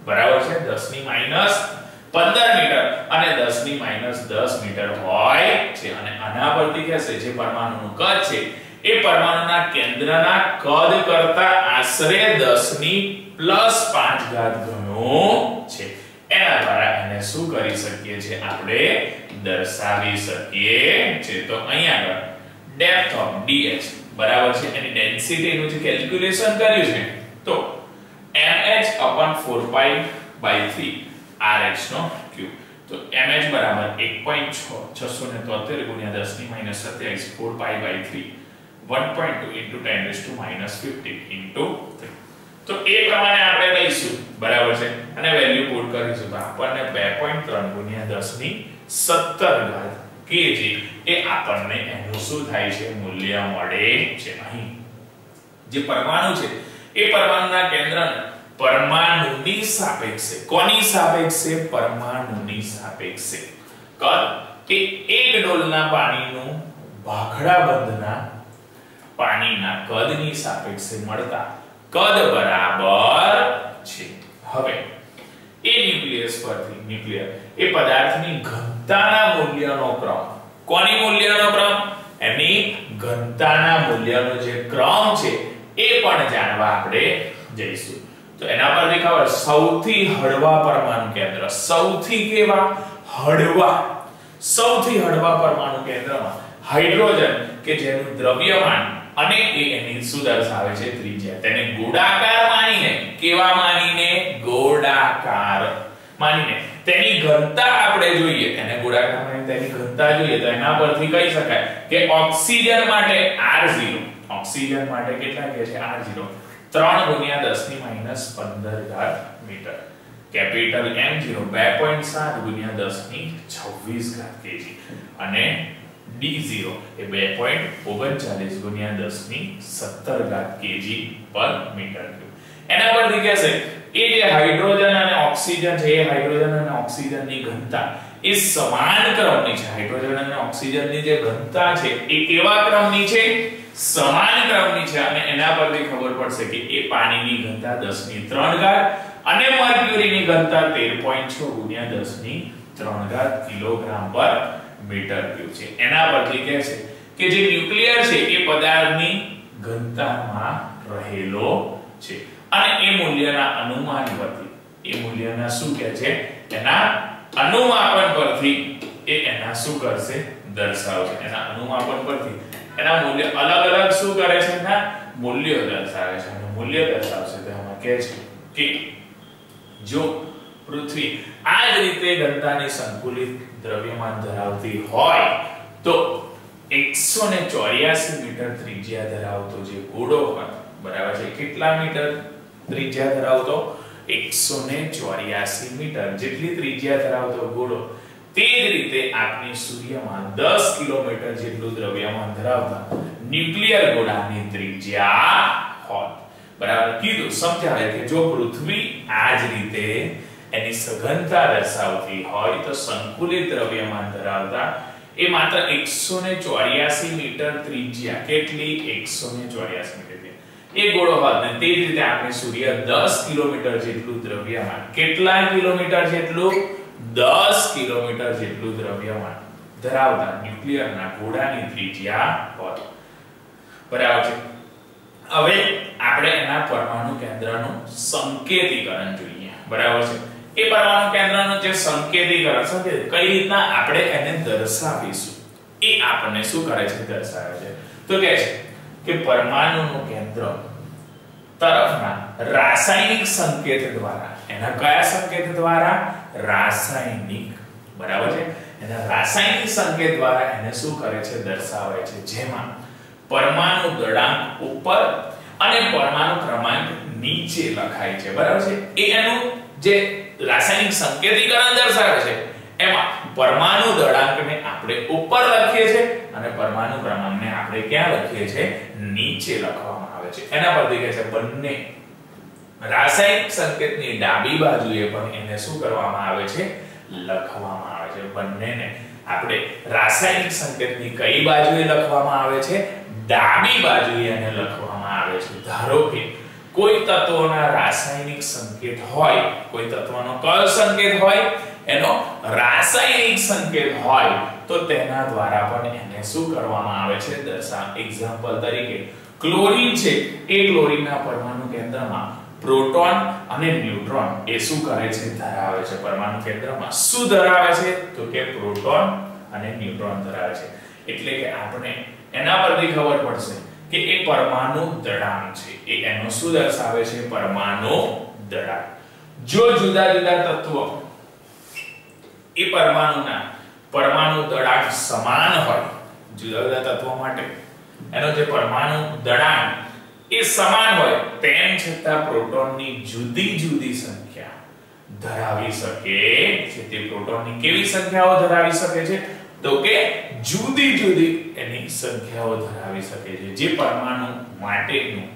બરાબર છે, 10 ની -15 મીટર અને 10 ની -10 મીટર હોય છે. અને આના પરથી કહેશે જે પરમાણુનું કદ છે એ પરમાણુના કેન્દ્રના કદ કરતા આશરે 10 ની +5 ઘાત ગણું છે. એના દ્વારા એને શું કરી શકીએ છે, આપણે દર્શાવી શકીએ છે. તો અહીંયા આગળ ડેપ્થ ઓફ dh બરાબર છે એની ડેન્સિટી નું જે કેલ્ક્યુલેશન કર્યું છે તો mh/4π/3 rh નો ક્યુબ. તો mh બરાબર 1.673 ગુણ્યા 10 ની -27 4π/3 1.2 * 10⁻⁻15 * 3. તો એ પ્રમાણે આપણે લઈશું બરાબર છે અને વેલ્યુ પુટ કરીશું તો આપણને 2.3 ગુણ્યા 10 ની 17 ઘાત kg એ આપણને એનું શું થાય છે, મૂલ્ય મળે છે. અહીં જે પરમાણુ છે એ પરમાણુના કેન્દ્રને પરમાણુની સાપેક્ષે, કોની સાપેક્ષે, પરમાણુની સાપેક્ષે કદ કે 1 ડોલના પાણીનું ભાખડા બંધના પાણીના કદની સાપેક્ષે મળતા કદ બરાબર છે. હવે એ ન્યુક્લિયસ પરથી ન્યુક્લિયર એ પદાર્થની ઘનતાના મૂલ્યનો ક્રમ, કોની મૂલ્યનો ક્રમ, એની ઘનતાના મૂલ્યનો જે ક્રમ છે એ પણ જાણવા આપણે જઈશું. તો એના પરથી ખબર, સૌથી હળવા પરમાણુ કેન્દ્ર, સૌથી કેવા હળવા, સૌથી હળવા પરમાણુ કેન્દ્રમાં હાઇડ્રોજન કે જેનું દ્રવ્યમાન અને એની શું દર્શાવે છે, ત્રિજ્યા, તેને ગોળાકાર માનીને, કેવા માનીને, ગોળાકાર માનીને તેની ઘનતા આપણે જોઈએ, તેને ગોળાકાર માનીને તેની ઘનતા જોઈએ તો એના પરથી કહી શકાય કે ઓક્સિજન માટે R0, ઓક્સિજન માટે કેટલા કહે છે, R0 3 ગુણ્યા 10 ની -15 ઘાત મીટર, કેપિટલ M0 2.7 ગુણ્યા 10 ની 26 ઘાત kg અને D0 એ 2.39 ગુણ્યા 10 ની 17 ઘાત kg પર મીટર ક્યુબ. એના પરથી કહેશે એ જે હાઇડ્રોજન અને ઓક્સિજન છે એ હાઇડ્રોજન અને ઓક્સિજનની ઘનતા એ સમાન ક્રમની છે. હાઇડ્રોજન અને ઓક્સિજનની જે ઘનતા છે એ કેવા ક્રમની છે, સમાન ક્રમની છે. અને એના પરથી ખબર પડશે કે એ પાણીની ઘનતા 10 ની 3 ઘાત અને મર્ક્યુરીની ઘનતા 13.6 ગુણ્યા 10 ની 3 ઘાત કિલોગ્રામ પર મીટર ક્યુબ છે. એના પરથી કહે છે કે જે ન્યુક્લિયર છે એ પદાર્થની ઘનતામાં રહેલો છે અને એ મૂલ્યના અનુમાન પરથી, એ મૂલ્યના શું કહે છે, એના અનુમાપન પરથી એ એના શું કરશે, દર્શાવશે. એના અનુમાપન પરથી એના મૂલ્ય અલગ અલગ શું કરે છે, એના મૂલ્યો દર્શાવે છે અને મૂલ્ય દર્શાવશે તો એમાં કહે છે કે જો પૃથ્વી આ જ રીતે ઘનતાની સંકુલિત દ્રવ્યમાન ધરાવતી હોય તો 184 મીટર ત્રિજ્યા ધરાવતો જે ગોળો હોય બરાબર છે, કેટલા મીટર ત્રિજ્યા ધરાવતો, 184 મીટર જેટલી ત્રિજ્યા ધરાવતો ગોળો, તે જ રીતે આપણી સૂર્યમાં 10 કિલોમીટર જેટલું દ્રવ્યમાન ધરાવતા ન્યુક્લિયર ગોળાની ત્રિજ્યા હોય બરાબર. કીધું, સમજાવે કે જો પૃથ્વી આ જ રીતે એની સઘનતા દર્શાવતી હોય તો સંકુલિત દ્રવ્યમાન ધરાવતા એ માત્ર 184 મીટર ત્રિજ્યા, કેટલી, 184 મીટર એ ગોળો હોય ને તે જ રીતે આપણે સૂર્ય 10 કિલોમીટર જેટલું દ્રવ્યમાન, કેટલા કિલોમીટર જેટલું, 10 કિલોમીટર જેટલું દ્રવ્યમાન ધરાવતા ન્યુક્લિયરના ગોળાની ત્રિજ્યા હોય બરાબર છે. હવે આપણે એના પરમાણુ કેન્દ્રનું સંકેતીકરણ જોઈએ, બરાબર છે? એ પરમાણુ કેન્દ્રનું જે સંકેતીકરણ છે કઈ રીતના આપણે એને દર્શાવીશું એ આપણને શું કરે છે, દર્શાવે છે. તો કહે છે કે પરમાણુનું કેન્દ્ર તરફના રાસાયણિક સંકેત દ્વારા, એના કયા સંકેત દ્વારા? રાસાયણિક, બરાબર છે? એના રાસાયણિક સંકેત દ્વારા એને શું કરે છે, દર્શાવે છે, જેમાં પરમાણુ દળાંક ઉપર અને પરમાણુ ક્રમાંક નીચે લખાય છે, બરાબર છે? એ એનું જે રાસાયણિક સંકેતીકરણ દર્શાવે છે એમાં પરમાણુ દળાંકને આપણે ઉપર લખીએ છીએ અને પરમાણુ ક્રમાંકને આપણે ક્યાં લખીએ છીએ, નીચે લખવામાં આવે છે. એના પરથી કહે છે બંને રાસાયણિક સંકેતની ડાબી બાજુએ પણ એને શું કરવામાં આવે છે, લખવામાં આવે છે. બંનેને આપણે રાસાયણિક સંકેતની કઈ બાજુએ લખવામાં આવે છે, ડાબી બાજુએ એને લખવામાં આવે છે. ધારો કે કોઈ તત્વોના રાસાયણિક સંકેત હોય, કોઈ તત્વનો કયો સંકેત હોય, એનો રાસાયણિક સંકેત હોય, તો તેના દ્વારા પણ એને શું કરવામાં આવે છે, દર્શાવ. એક્ઝામ્પલ તરીકે ક્લોરીન છે, એ ક્લોરીનના પરમાણુ કેન્દ્રમાં પ્રોટોન અને ન્યુટ્રોન એ શું કરે છે, ધરાવે છે. પરમાણુ કેન્દ્રમાં શું ધરાવે છે, તો કે પ્રોટોન અને ન્યુટ્રોન ધરાવે છે. એટલે કે આપણે એના પરથી ખબર પડશે કે એ પરમાણુ દળાંક છે, એ એનો શું દર્શાવે છે, પરમાણુ દળાંક. જો જુદા જુદા તત્વો એ પરમાણુના પરમાણુ દળાંક સમાન હોય, જુદા જુદા તત્વો માટે એનો જે પરમાણુ દળાંક એ સમાન હોય, તેમ છતાં પ્રોટોનની જુદી જુદી સંખ્યા ધરાવી શકે છે. તે પ્રોટોનની કેવી સંખ્યાઓ ધરાવી શકે છે, તો કે જુદી જુદી એની સંખ્યાઓ ધરાવી શકે છે. જે પરમાણુ માટેનું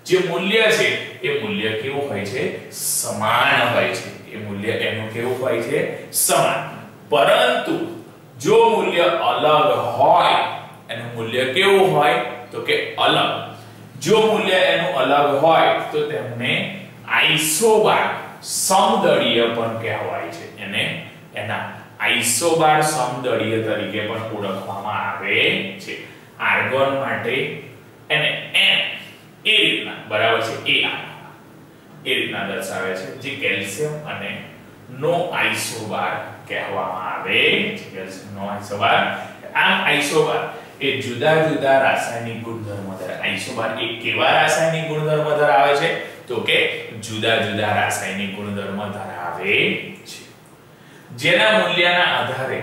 જે મૂલ્ય છે એ મૂલ્ય કેવું હોય છે, સમાન હોય છે. એ મૂલ્ય એનું કેવું હોય છે, સમાન. પરંતુ જો મૂલ્ય અલગ હોય, એનું મૂલ્ય કેવું હોય, તો કે અલગ. જો મૂલ્ય એનું અલગ હોય તો તેમને આઇસોબાર સમદળીય પણ કહેવાય છે. એને એના આઇસોબાર સમદળીય તરીકે પણ ઓળખવામાં આવે છે. આર્ગોન માટે એને N એ રીતના, બરાબર છે, એ રીતના દર્શાવે છે, જે કેલ્શિયમ અને નો આઇસોબાર કહેવામાં આવે છે. કેલ્શિયમ નો આઇસોબાર. આમ આઇસોબાર એ જુદા જુદા રાસાયણિક ગુણધર્મો ધરાવે. આઇસોબાર એ કેવા રાસાયણિક ગુણધર્મો ધરાવે છે, તો કે જુદા જુદા રાસાયણિક ગુણધર્મો ધરાવે છે, જેના મૂલ્યના આધારે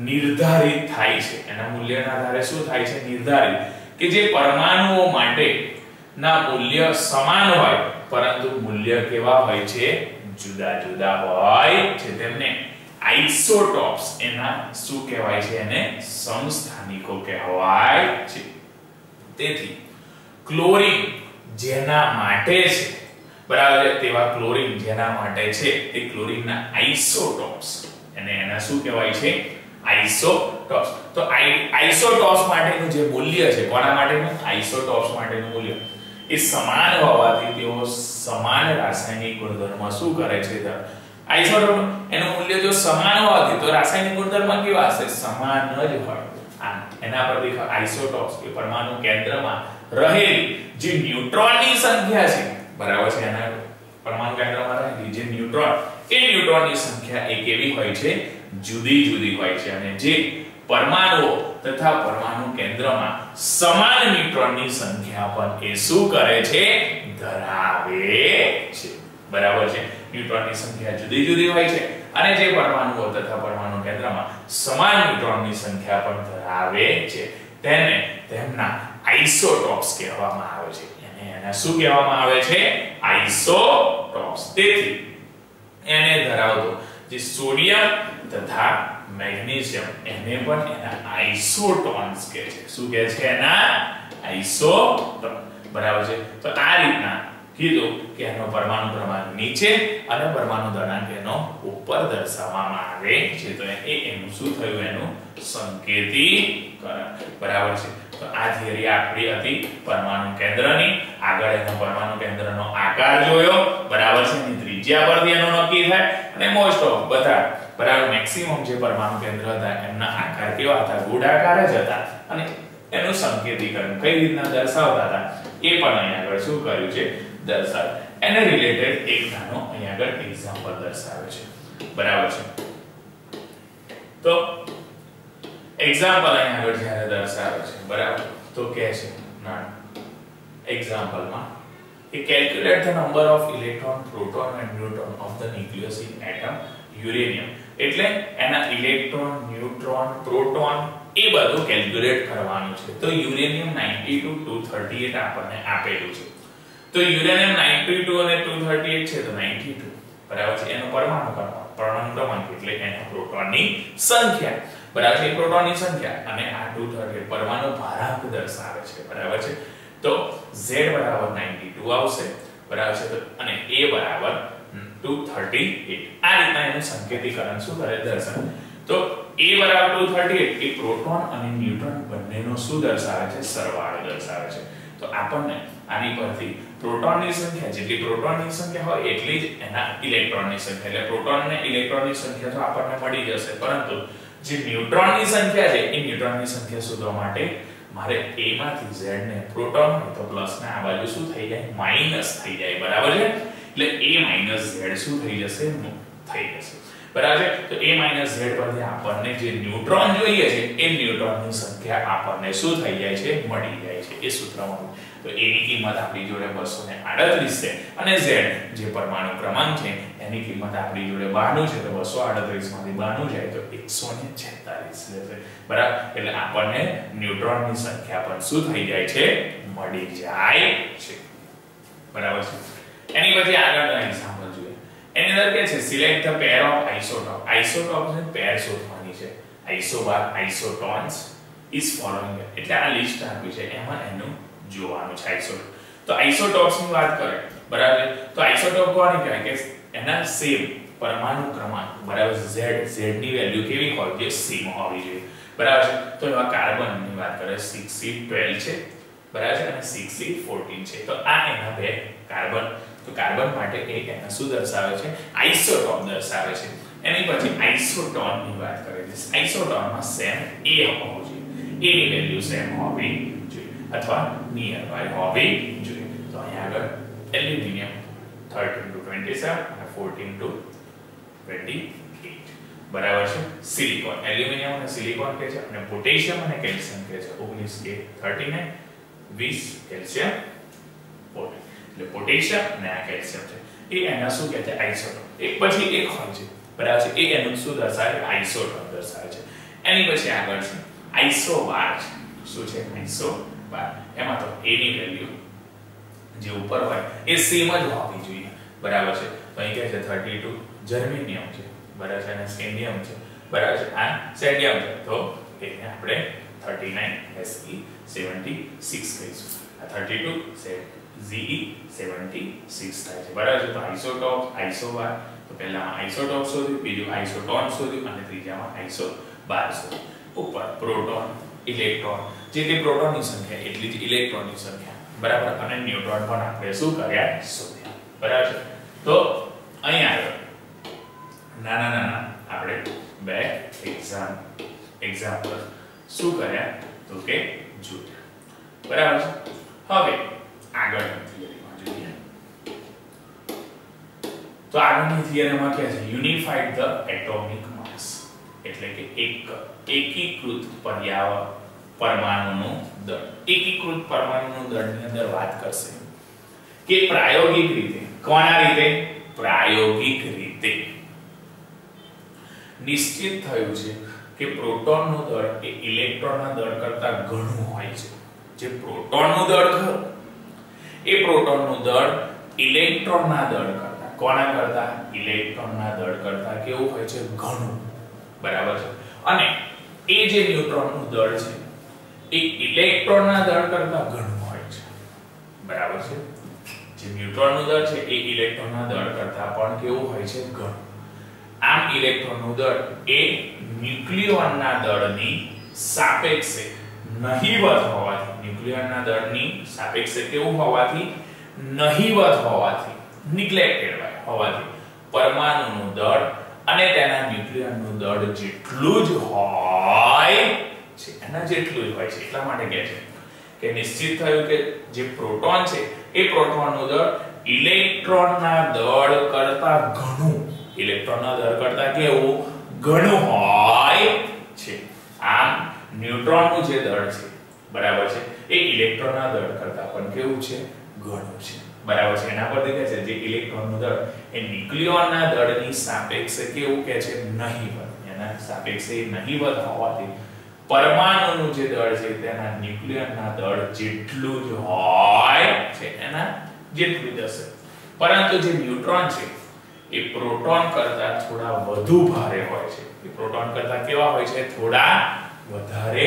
નિર્ધારિત થાય છે. એના મૂલ્યના આધારે શું થાય છે, નિર્ધારિત, કે જે પરમાણુઓ માટે ના મૂલ્ય સમાન હોય પરંતુ મૂલ્ય કેવા હોય છે, જુદા જુદા હોય છે, તેમને આઇસોટોપ્સ એના શું કહેવાય છે, એને સમસ્થાનિકો કહેવાય છે. તેથી ક્લોરીન જેના માટે છે, બરાબર, તેવા ક્લોરીન જેના માટે છે તે ક્લોરીનના આઇસોટોપ્સ, અને એના શું કહેવાય છે, આઇસોટોપ્સ. તો આઇસોટોપ્સ માટેનું જે મૂલ્ય છે, કોના માટેનું, આઇસોટોપ્સ માટેનું મૂલ્ય એ સમાન હોવાથી તેઓ સમાન રાસાયણિક ગુણધર્મ શું કરે છે, આઇસોટોપ એનું મૂલ્ય જો સમાન હોવાથી તો રાસાયણિક ગુણધર્મ કેવા હશે, સમાન જ હોય. એના પરથી આઇસોટોપ્સ એ પરમાણુ કેન્દ્રમાં રહેલી જે ન્યુટ્રોનની સંખ્યા છે, બરાબર છે, એના પરમાણુ કેન્દ્રમાં રહેલી જે ન્યુટ્રોન, એ ન્યુટ્રોનની સંખ્યા એ કેવી હોય છે, જુદી જુદી હોય છે. અને જે પરમાણુઓ તથા પરમાણુ કેન્દ્રમાં સમાન ન્યુટ્રોનની સંખ્યા પણ એ શું કરે છે, ધરાવે છે, બરાબર છે. ન્યુટ્રોનની સંખ્યા જુદી જુદી હોય છે અને જે પરમાણુઓ તથા પરમાણુ કેન્દ્રમાં સમાન ન્યુટ્રોનની સંખ્યા પણ ધરાવે છે તેને તેમના આઇસોટોપ્સ કહેવામાં આવે છે. એને શું કહેવામાં આવે છે, આઇસોટોપ્સ. તેથી એને ધરાવતો જે સોડિયમ તથા મેગ્નેશિયમ એને પણ એના આઇસોટોન્સ કહે છે. શું કહે છે, એના આઇસોટોન, બરાબર છે. તો આ રીતના કીધું કે એનો પરમાણુ ક્રમાંક નીચે અને પરમાણુ દળાંક એનો ઉપર દર્શાવવામાં આવે છે. તો એનું શું થયું, એનું સંકેતીકરણ, બરાબર છે. તો આ થિયરી આપણી હતી પરમાણુ કેન્દ્રની. આગળ એનો પરમાણુ કેન્દ્રનો આકાર જોયો, બરાબર છે, એની ત્રિજ્યા પરથી એનો નક્કી થાય અને મોસ્ટ ઓફ બધા, બરાબર, મેક્સિમમ જે પરમાણુ કેન્દ્ર હતા એમના આકાર કેવા હતા, ગોળાકાર જ હતા અને એનું સંકેતીકરણ કઈ રીતના દર્શાવતા હતા એ પણ અહીંયા આગળ શું કર્યું છે દર્શાવે. એને રિલેટેડ એક નાનો અહીંયા આગળ એક્ઝામ્પલ દર્શાવે છે. બરાબર છે. તો એક્ઝામ્પલ અહીંયા આગળ જ્યારે દર્શાવે છે બરાબર તો કહે છે ના એક્ઝામ્પલમાં એ calculate the number of electron proton and neutron of the nucleus in atom uranium. એટલે એના ઇલેક્ટ્રોન ન્યુટ્રોન પ્રોટોન એ બધું કેલ્ક્યુલેટ કરવાનું છે. તો યુરેનિયમ 92 238 આપણને આપેલું છે. તો યુરેનિયમ 92 અને 238 છે તો 92 બરાબર છે એનો પરમાણુ ક્રમાંક એટલે એના પ્રોટોનની સંખ્યા બરાબર છે. પ્રોટોનની સંખ્યા અને આ 238 પરમાણુ ભારાંક દર્શાવે છે બરાબર છે. તો Z બરાબર 92 આવશે બરાબર છે. તો અને A બરાબર 238 આ રીતના એનું સંકેતીકરણ શું કરે દર્શાવે. તો A બરાબર 238 એ પ્રોટોન અને ન્યુટ્રોન બંનેનો શું દર્શાવે છે સરવાળો દર્શાવે છે. તો આપણને આની પરથી પ્રોટોનની સંખ્યા જેટલી પ્રોટોનની સંખ્યા હોય એટલી જ એના ઇલેક્ટ્રોનની સંખ્યા એટલે પ્રોટોન અને ઇલેક્ટ્રોનની સંખ્યા તો આપણને મળી જશે પરંતુ જે ન્યુટ્રોનની સંખ્યા છે એ ન્યુટ્રોનની સંખ્યા શોધવા માટે મારે A માંથી Z ને પ્રોટોન હોય તો પ્લસ ને આ બાજુ શું થઈ જાય માઈનસ થઈ જાય બરાબર છે. એટલે A Z શું થઈ જશે થઈ જશે બરાબર છે. તો A Z પરથી આપણને જે ન્યુટ્રોન જોઈએ છે એ ન્યુટ્રોનની સંખ્યા આપણને શું થઈ જાય છે મળી જાય છે એ સૂત્રમાં. તો A ની કિંમત આપણી જોડે 238 છે અને Z જે પરમાણુ ક્રમાંક છે એની કિંમત આપણી જોડે 92 છે. તો 238 માંથી 92 જાય તો 146 લેશે બરાબર. એટલે આપણને ન્યુટ્રોનની સંખ્યા પણ શું થઈ જાય છે મળી જાય છે બરાબર છે. એની પછી આગળનો એક્ઝામ્પલ જોઈએ. એની અંદર કે છે select the pair of isotope. Isotopes ની પેર શોધવાની છે. આઇસોબાર આઇસોટોન્સ ઇઝ ફોલોઇંગ એટલે આ લિસ્ટ આપી છે એમાં એનું જોવાનું છે આઇસોટોપ. તો આઇસોટોપ્સ ની વાત કરે બરાબર. તો આઇસોટોપ કોને કહેવાય કે એના સેમ પરમાણુ ક્રમાંક બરાબર Z ની વેલ્યુ કેવી હોય છે સેમ હોવી જોઈએ બરાબર છે. તો એમાં કાર્બન ની વાત કરે 6C12 છે બરાબર છે અને 6C14 છે. તો આ એના બે કાર્બન. તો કાર્બન માટે એના શું દર્શાવે છે આઇસોટોપ દર્શાવે છે. એની પછી આઇસોટોન ની વાત કરે છે. આઇસોટોનમાં સેમ A હોવો જોઈએ. A ની વેલ્યુ સેમ હોવી જોઈએ અથવા નિયર બાય હોવી જોઈએ. તો અહીંયા આગળ એલ્યુમિનિયમ 13 to 27 અને 14 to 28 બરાબર છે. સિલિકોન એલ્યુમિનિયમ અને સિલિકોન કે છે અને પોટેશિયમ અને કેલ્શિયમ કે છે 19 K 39 20 કેલ્શિયમ 14 એટલે પોટેશિયમ અને આ કેલ્શિયમ છે એ એના શું કહે છે આઇસોટોપ. એક પછી એક હોય છે બરાબર છે. એ એનું શું દર્શાવે આઇસોટોપ દર્શાવે છે. એની પછી આગળ છે આઇસોબાર. શું છે આઇસોબાર. એમાં તો A ની વેલ્યુ જે ઉપર હોય એ સેમ જ હોવી જોઈએ બરાબર છે. તો અહીં કહે છે 32 જર્મેનિયમ છે બરાબર છે અને સ્કેન્ડિયમ છે બરાબર છે. આ સેન્ડિયમ છે તો એને આપણે 39 Se76 કહીશું. આ 32 Ze76 થાય છે બરાબર છે. તો આઇસોટોપ આઇસોબાર. તો પહેલામાં આઇસોટોપ શોધ્યું, બીજું આઇસોટોન શોધ્યું અને ત્રીજામાં આઇસોબાર શોધ્યું. ઉપર પ્રોટોન ઇલેક્ટ્રોન જેટલી પ્રોટોનની સંખ્યા એટલી જ ઇલેક્ટ્રોનની સંખ્યા બરાબર અને ન્યુટ્રોન પણ આપણે શું કર્યા શોધ્યા બરાબર છે. તો અહીંયા આગળ નાના આપણે બે એક્ઝામ્પલ શું કર્યા તો કે જોયા બરાબર છે. હવે આગળની થિયરીમાં જોઈએ. તો આગળની થિયરીમાં કે છે યુનિફાઈડ ધ એટોમિક માસ એટલે કે એકીકૃત પરમાણુનું દળ. એકીકૃત પરમાણુનું દળની અંદર વાત કરશે કે પ્રાયોગિક રીતે કોના રીતે પ્રાયોગિક રીતે નિશ્ચિત થયું છે કે પ્રોટોનનું દળ એ ઇલેક્ટ્રોનના દળ કરતા ઘણું હોય છે. જે પ્રોટોનનું દળ ખરું એ પ્રોટોનનું દળ ઇલેક્ટ્રોનના દળ કરતા કોના કરતા ઇલેક્ટ્રોનના દળ કરતા કેવું હોય છે ઘણું બરાબર છે. અને એ જે ન્યુટ્રોનનું દળ છે એ ઇલેક્ટ્રોનના દળ કરતા ઘણું હોય છે બરાબર છે. જે ન્યુટ્રોનનું દળ છે એ ઇલેક્ટ્રોનના દળ કરતા પણ કેવું હોય છે ઘણું. આમ ઇલેક્ટ્રોનનું દળ એ ન્યુક્લિયોનના દળની સાપેક્ષે નહિવત હોવાથી ન્યુક્લિયોનના દળની સાપેક્ષે કેવું હોવાથી નહિવત હોવાથી નિગ્લેક્ટેડ હોવાથી પરમાણુનું દળ અને તેના ન્યુક્લિયનનું દળ જેટલું જ હોય છે એના જેટલું જ હોય છે. એટલા માટે કહે છે કે નિશ્ચિત થયું કે જે પ્રોટોન છે એ પ્રોટોનનું દળ ઇલેક્ટ્રોનના દળ કરતા ઘણું, ઇલેક્ટ્રોનના દળ કરતા કેવું ઘણું હોય છે. આમ ન્યુટ્રોનનું જે દળ છે બરાબર છે એ ઇલેક્ટ્રોનના દળ કરતા પણ કેવું છે ઘણું છે બરાબર છે. એના પર દેખાય છે જે ઇલેક્ટ્રોનનું દળ એ ન્યુક્લિયોનના દળની સાપેક્ષે કેવું કે છે નહીવત, એના સાપેક્ષે નહીવત હોવાથી પરમાણુનું જે દળ છે તેના ન્યુક્લિયનના દળ જેટલું જ હોય છે એના જેટલું જ હશે. પરંતુ જે ન્યુટ્રોન છે એ પ્રોટોન કરતા થોડા વધુ ભારે હોય છે. એ પ્રોટોન કરતા કેવા હોય છે થોડા વધારે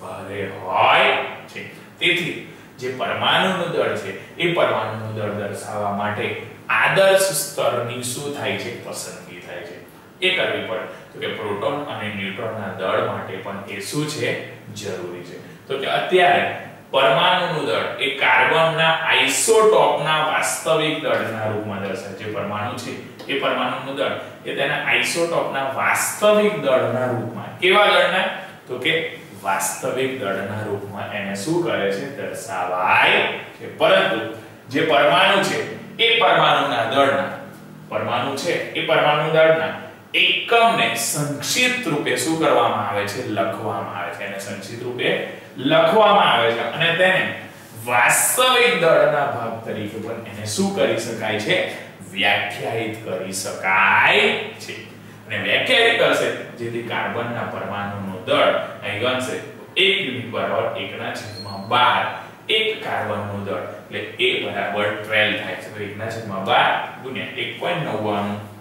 ભારે હોય છે. તેથી જે પરમાણુનું દળ છે એ પરમાણુનું દળ દર્શાવવા માટે આદર્શ સ્તરની શું થાય છે પસંદગી થાય છે. એ કરવી પડે તો કે પ્રોટોન અને ન્યુટ્રોનના દળ માટે પણ એ શું છે જરૂરી છે. તો કે અત્યારે પરમાણુનું દળ એ કાર્બનના આઇસોટોપના વાસ્તવિક દળના રૂપમાં દર્શાવાય છે. જે પરમાણુ છે એ પરમાણુનું દળ એ તેના આઇસોટોપના વાસ્તવિક દળના રૂપમાં, કેવા દળના તો કે વાસ્તવિક દળના રૂપમાં એને શું કરે છે દર્શાવાય છે. પરંતુ જે પરમાણુ છે એ પરમાણુના દળના, પરમાણુ છે એ પરમાણુ દળના એકમને સંક્ષિપ્ત રૂપે શું કરવામાં આવે છે લખવામાં આવે છે. એને સંક્ષિપ્ત રૂપે લખવામાં આવે છે અને તેને વાસ્તવિક દળના ભાગ તરીકે પણ એને શું કરી શકાય છે વ્યાખ્યાયિત કરી શકાય છે. અને વ્યાખ્યાયિત કરશે જેથી કાર્બનના પરમાણુનું દળ અહીં ગણશે 1 યુનિટ બરાબર 1/12. એક કાર્બનનું દળ એટલે A બરાબર 12 થાય છે. તો 1/12 ગુણ્યા 1.99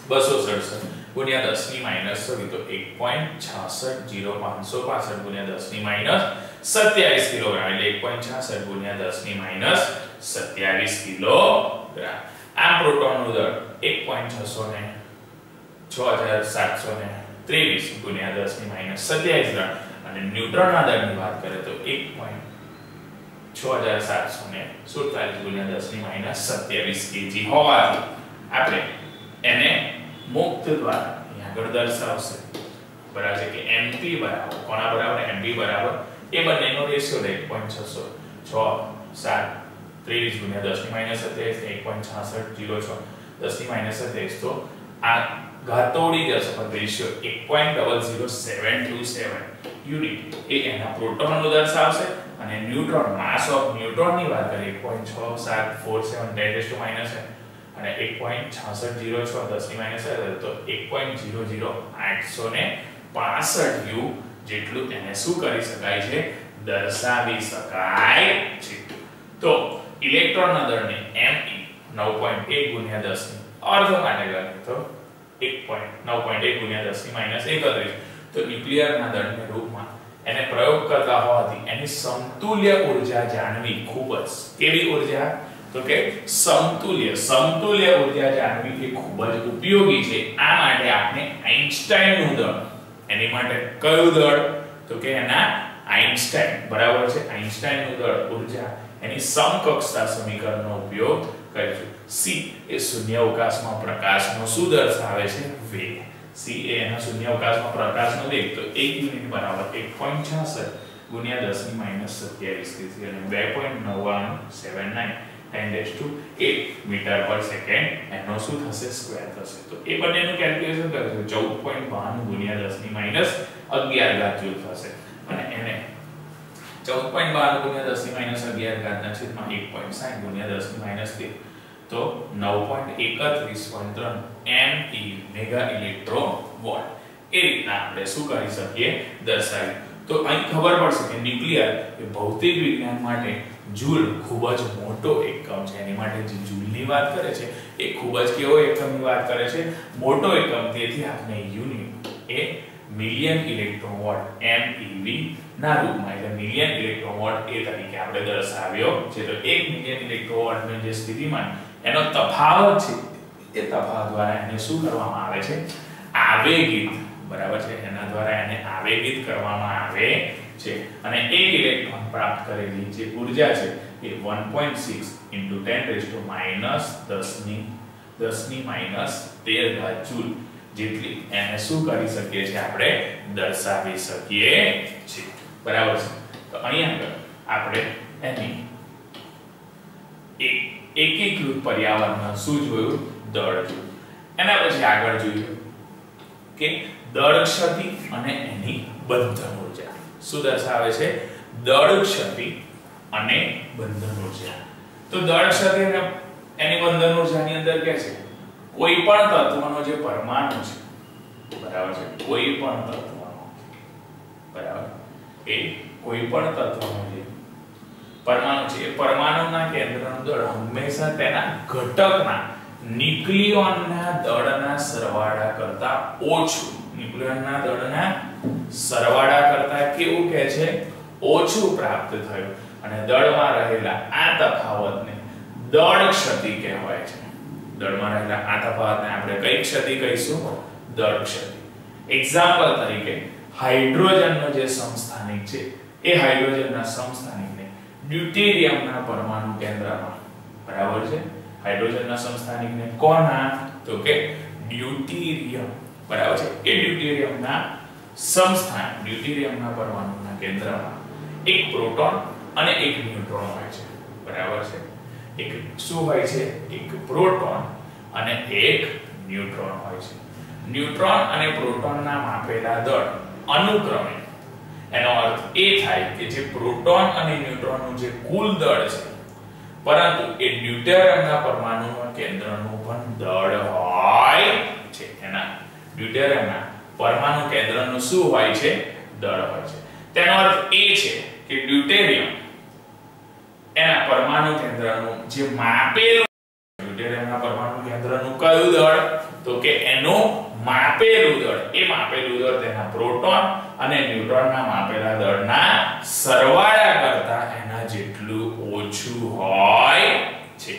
267 ગુણ્યા 10 ની માઈનસ 6 તો 1.660565 ગુણ્યા 10 ની માઈનસ 27 કિલોગ્રામ એટલે 1.66 ગુણ્યા 10 ની માઈનસ 27 કિલોગ્રામ. આ પ્રોટોનનું દળ 6723 ગુણ્યા 10 ની માઈનસ 27 ગ્રામ અને ન્યુટ્રોનના દળની વાત કરે તો 1.6747 ગુણ્યા 10 ની માઈનસ 27 kg હોવાથી આપણે એને મુક્ત દ્વારા અહીં આગળ દર્શાવશે બરાબર છે કે mp બરાબર કોના બરાબર mp બરાબર એ બંનેનો રેશિયો 1.6623 ગુણ્યા 10 ની માઈનસ 27 1.6606 10 ની માઈનસ 27 તો આ ઘાતોડી જશે પણ રેશિયો 1.00727 યુનિટ એ એના પ્રોટોનનો દર્શાવશે અને ન્યુટ્રોન માસ ઓફ ન્યુટ્રોનની વાત કરીએ 1.6747 10 to minus અને 1.6606 10 ની માઈનસ તો 1.00865 u જેટલું એને શું કરી શકાય છે દર્શાવી શકાય છે. તો ઇલેક્ટ્રોનના દળને me 9.1 ગુણ્યા 10 ની અર્ધ માટે ગણીએ તો 9.1 ગુણ્યા 10 ની માઈનસ 31 તો ન્યુક્લિયરના દળના રૂપમાં એને પ્રયોગ કરતા હોવાથી એની સમતુલ્ય ઊર્જા જાણવી ખૂબ જ કેવી ઊર્જા તો કે સમતુલ્ય ઊર્જા જાણવી એ ખૂબ જ ઉપયોગી છે. આ માટે આપણે આઇન્સ્ટાઈનનું દળ એની માટે કયું દળ તો કે એના આઇન્સ્ટાઈન બરાબર છે આઇન્સ્ટાઈનનું દળ ઊર્જા એની સમકક્ષતા સમીકરણનો ઉપયોગ કરીશું. c એ શૂન્યાવકાશમાં પ્રકાશનો શું દર્શાવે છે વેગ. c એ એના શૂન્યાવકાશમાં પ્રકાશનો વેગ તો 1 યુનિટ બરાબર 1.66 ગુણ્યા 10 ની માઈનસ 27 કીધી અને 2.9979 10⁸ મીટર પર સેકન્ડ એનો શું થશે સ્ક્વેર થશે. તો એ બંનેનું કેલ્ક્યુલેશન કરીશું 14.92 ગુણ્યા 10 ની માઈનસ 11 ઘાત જૂલ થશે અને એને 14.92 ગુણ્યા 10 ની માઈનસ 11 ઘાતના છેદમાં 1.60 ગુણ્યા 10 ની માઈનસ 13 તો 9.31.3 me મેગા ઇલેક્ટ્રોવોલ્ટ એ રીતના આપણે શું કરી શકીએ દર્શાવી. તો અહીં ખબર પડશે કે ન્યુક્લિયર એ ભૌતિક વિજ્ઞાન માટે જૂલ ખૂબ જ મોટો એકમ છે. એની માટે જે જૂલની વાત કરે છે એ ખૂબ જ કેવો એકમની વાત કરે છે મોટો એકમ. તેથી આપણે યુનિટ એ મિલિયન ઇલેક્ટ્રોન વોટ MeV ના રૂપમાં એટલે મિલિયન ઇલેક્ટ્રોન વોટ એ તરીકે આપણે દર્શાવ્યો છે. તો 1 મિલિયન ઇલેક્ટ્રોન વોટનો જે સ્થિતિમાન એનો તફાવત છે એ તફાવત દ્વારા એને શું કરવામાં આવે છે આવેગિત બરાબર છે એના દ્વારા એને આવેગિત કરવામાં આવે છે અને 1 ઇલેક્ટ્રોન પ્રાપ્ત કરેલી જે ઊર્જા છે એ 1.6 * 10 ની માઈનસ 13 ઘાત જૂલ જેટલી એને શું કરી શકીએ છીએ આપણે દર્શાવી શકીએ છીએ બરાબર છે. તો અહીંયા આગળ આપણે એની એકીકૃત પર્યાવરણમાં શું જોયું? દળ જોયું. એના પછી આગળ જોઈએ કે દળ ક્ષતિ અને એની બંધન ઊર્જા. શું દર્શાવે છે? દળ ક્ષતિ અને બંધન ઊર્જા. તો દળ ક્ષતિ અને એની બંધન ઊર્જાની અંદર કે છે કોઈ પણ તત્વનો જે પરમાણુ છે, બરાબર છે, કોઈ પણ તત્વનો, બરાબર, એ કોઈ પણ તત્વનો જે પરમાણુ છે, એ પરમાણુના કેન્દ્રનું દળ હંમેશા તેના ઘટકના ન્યુક્લિયોનના દળના સરવાળા કરતા ઓછું, ન્યુક્લિયોનના દળના સરવાળા કરતા કેવું કહે છે? ઓછું પ્રાપ્ત થયું. અને દળમાં રહેલા આ તફાવતને દળ ક્ષતિ કહેવાય છે. દળમાં રહેલા આ તફાવતને આપણે કઈ ક્ષતિ કહીશું? દળ ક્ષતિ. એક્ઝામ્પલ તરીકે હાઇડ્રોજનનો જે સમસ્થાનિક છે, એ હાઇડ્રોજનના સમસ્થાનિકને ડ્યુટેરિયમના પરમાણુ કેન્દ્રમાં, બરાબર છે, હાઇડ્રોજનના સમસ્થાનિકને કોના? તો કે ડ્યુટેરિયમ, બરાબર છે, એ ડ્યુટેરિયમના સમસ્થાન, ડ્યુટેરિયમના પરમાણુના કેન્દ્રમાં એક પ્રોટોન અને એક ન્યુટ્રોન હોય છે, બરાબર છે. એક શું હોય છે? એક પ્રોટોન અને એક ન્યુટ્રોન હોય છે. ન્યુટ્રોન અને પ્રોટોનના માપેલા દળ અનુક્રમે, એનો અર્થ એ થાય કે જે પ્રોટોન અને ન્યુટ્રોનનું જે કુલ દળ છે, પરંતુ એ ડ્યુટેરિયમના પરમાણુના કેન્દ્રનું પણ દળ હોય છે. એના ડ્યુટેરિયમના પરમાણુ કેન્દ્રનું શું હોય છે? દળ હોય છે. તેનો અર્થ એ છે કે ડ્યુટેરિયમ એના પરમાણુ કેન્દ્રનું જે માપેલું, ડ્યુટેરિયમના પરમાણુ કેન્દ્રનું કયું દળ? તો કે એનું માપેલું દળ. એ માપેલું દળ તેના પ્રોટોન અને ન્યુટ્રોનના માપેલા દળના સરવાળા કરતા એના જેટલું ઓછું હોય છે.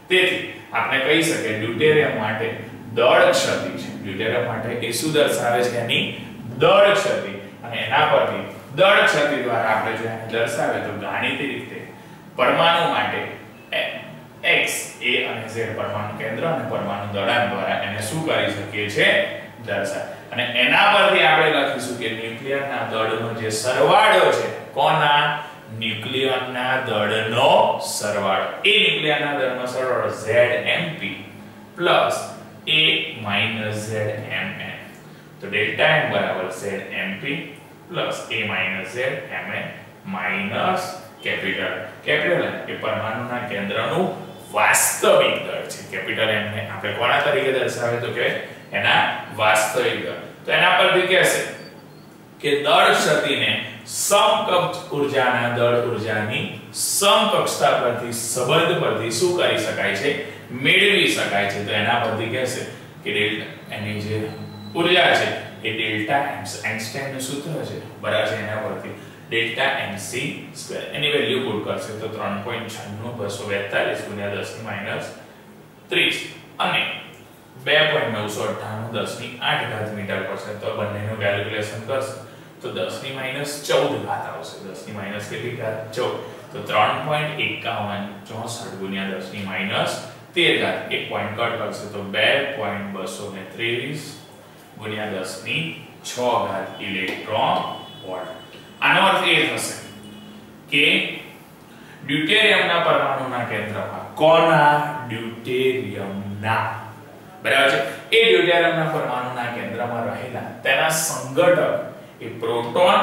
તેથી આપણે કહી શકીએ ડ્યુટેરિયમ માટે દળ ક્ષતિ છે. ડ્યુટેરિયમ માટે એ શું દર્શાવે છે? એની દળ ક્ષતિ. અને એના પરથી દળ ક્ષતિ દ્વારા આપણે જો એને દર્શાવે તો ગાણિતિક રીતે પરમાણુ માટે x, a અને z પરમાણુ કેન્દ્ર અને પરમાણુ દળાંક દ્વારા એને શું કરી શકીએ છે? દર્શાવે. અને એના પરથી આપણે લખીશું કે ન્યુક્લિયરના દળનો જે સરવાળો છે, કોના? ન્યુક્લિયરના દળનો સરવાળો. એ ન્યુક્લિયરના દળનો સરવાળો Zmp plus a minus Zmn. તો ડેલ્ટા m બરાબર Zmp plus a minus Zmn minus capital M એ પરમાણુના કેન્દ્રનું વાસ્તવિક દળ છે. કેપિટલ M ને આપણે કોના તરીકે દર્શાવે? તો કે એના વાસ્તવિક દળ. તો એના પરથી કહેશે કે દળ ક્ષતિને સમકક્ષ ઊર્જાના દળ ઊર્જાની સમકક્ષતા પરથી, સંબંધ પરથી શું કરી શકાય છે? મેળવી શકાય છે. તો એના પરથી કહેશે કે એની જે ઊર્જા છે એ ડેલ્ટા આઇન્સ્ટાઈનનું સૂત્ર છે, બરાબર છે, એના પરથી ડેલ્ટા mc². એની વેલ્યુ પુટ કરશે તો 3.96242 × 10⁻³ અને 2.998 10⁸ મીટર પડશે. તો બંનેનું કેલ્ક્યુલેશન કરશે તો 10⁻14 આવશે. 10⁻ કેટલી ઘાત? 14. તો 3.5164 × 10⁻13 એક પોઈન્ટ કટ કરશે તો 2.223 × 10⁶ ઇલેક્ટ્રોન વોલ્ટ. આનો અર્થ એ થશે કે ડ્યુટેરિયમના પરમાણુના કેન્દ્રમાં, કોના? ડ્યુટેરિયમના, બરાબર છે, એ ડ્યુટેરિયમના પરમાણુના કેન્દ્રમાં રહેલા તેના સંઘટક એ પ્રોટોન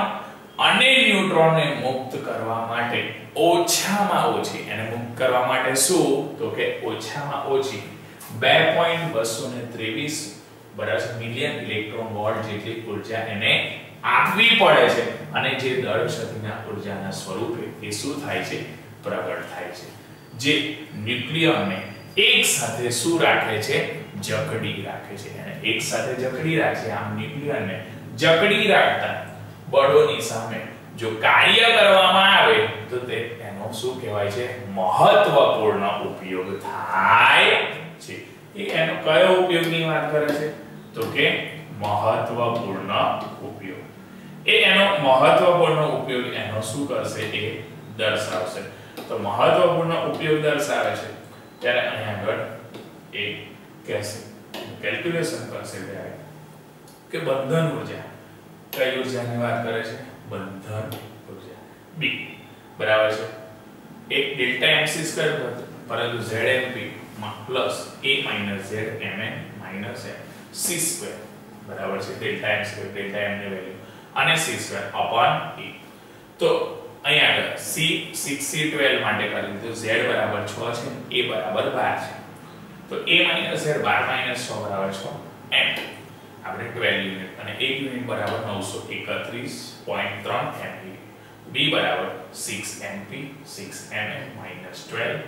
અને ન્યુટ્રોનને મુક્ત કરવા માટે ઓછામાં ઓછી, એને મુક્ત કરવા માટે શું? તો કે ઓછામાં ઓછી 2.223 બરાબર મિલિયન ઇલેક્ટ્રોન વોલ્ટ જેટલી ઊર્જા એને આપવી પડે છે. અને જે દળ ક્ષતિના ઊર્જાના સ્વરૂપે એ શું થાય છે? પ્રગટ થાય છે. જે ન્યુક્લિયરને એક સાથે શું રાખે છે? જકડી રાખે છે. અને એક સાથે જકડી રાખે. આમ ન્યુક્લિયરને જકડી રાખતા બળોની સામે જો કાર્ય કરવામાં આવે તો તે એનો શું કહેવાય છે? મહત્વપૂર્ણ ઉપયોગ થાય છે. એ એનો કયો ઉપયોગની વાત કરે છે? તો કે મહત્વપૂર્ણ ઉપયોગ. એ એનો મહત્વપૂર્ણ ઉપયોગ એનો શું કરશે? એ દર્શાવશે. તો મહત્વપૂર્ણ ઉપયોગ દર્શાવે છે ત્યારે અહીં આગળ એ કહેશે, કેલ્ક્યુલેશન કરશે ત્યારે કે બંધન ઊર્જા કઈ ઊર્જાની વાત કરે છે? બંધન ઊર્જા B, બરાબર છે એક ડેલ્ટા mc² પરંતુ zmp માં plus a minus z mn minus c² બરાબર છે ડેલ્ટા m² ડેલ્ટા m ની વેલ્યુ અને c² અપોન a તો અહીંયા આગળ c 6c12 માટે કરી દીધું z બરાબર 6 છે a બરાબર 12 છે તો a માઈનસ z 12 - 6 બરાબર 6 m આપણે 12 યુનિટ અને 1 યુનિટ બરાબર 931.3 mv b બરાબર 6 mp 6 mm - 12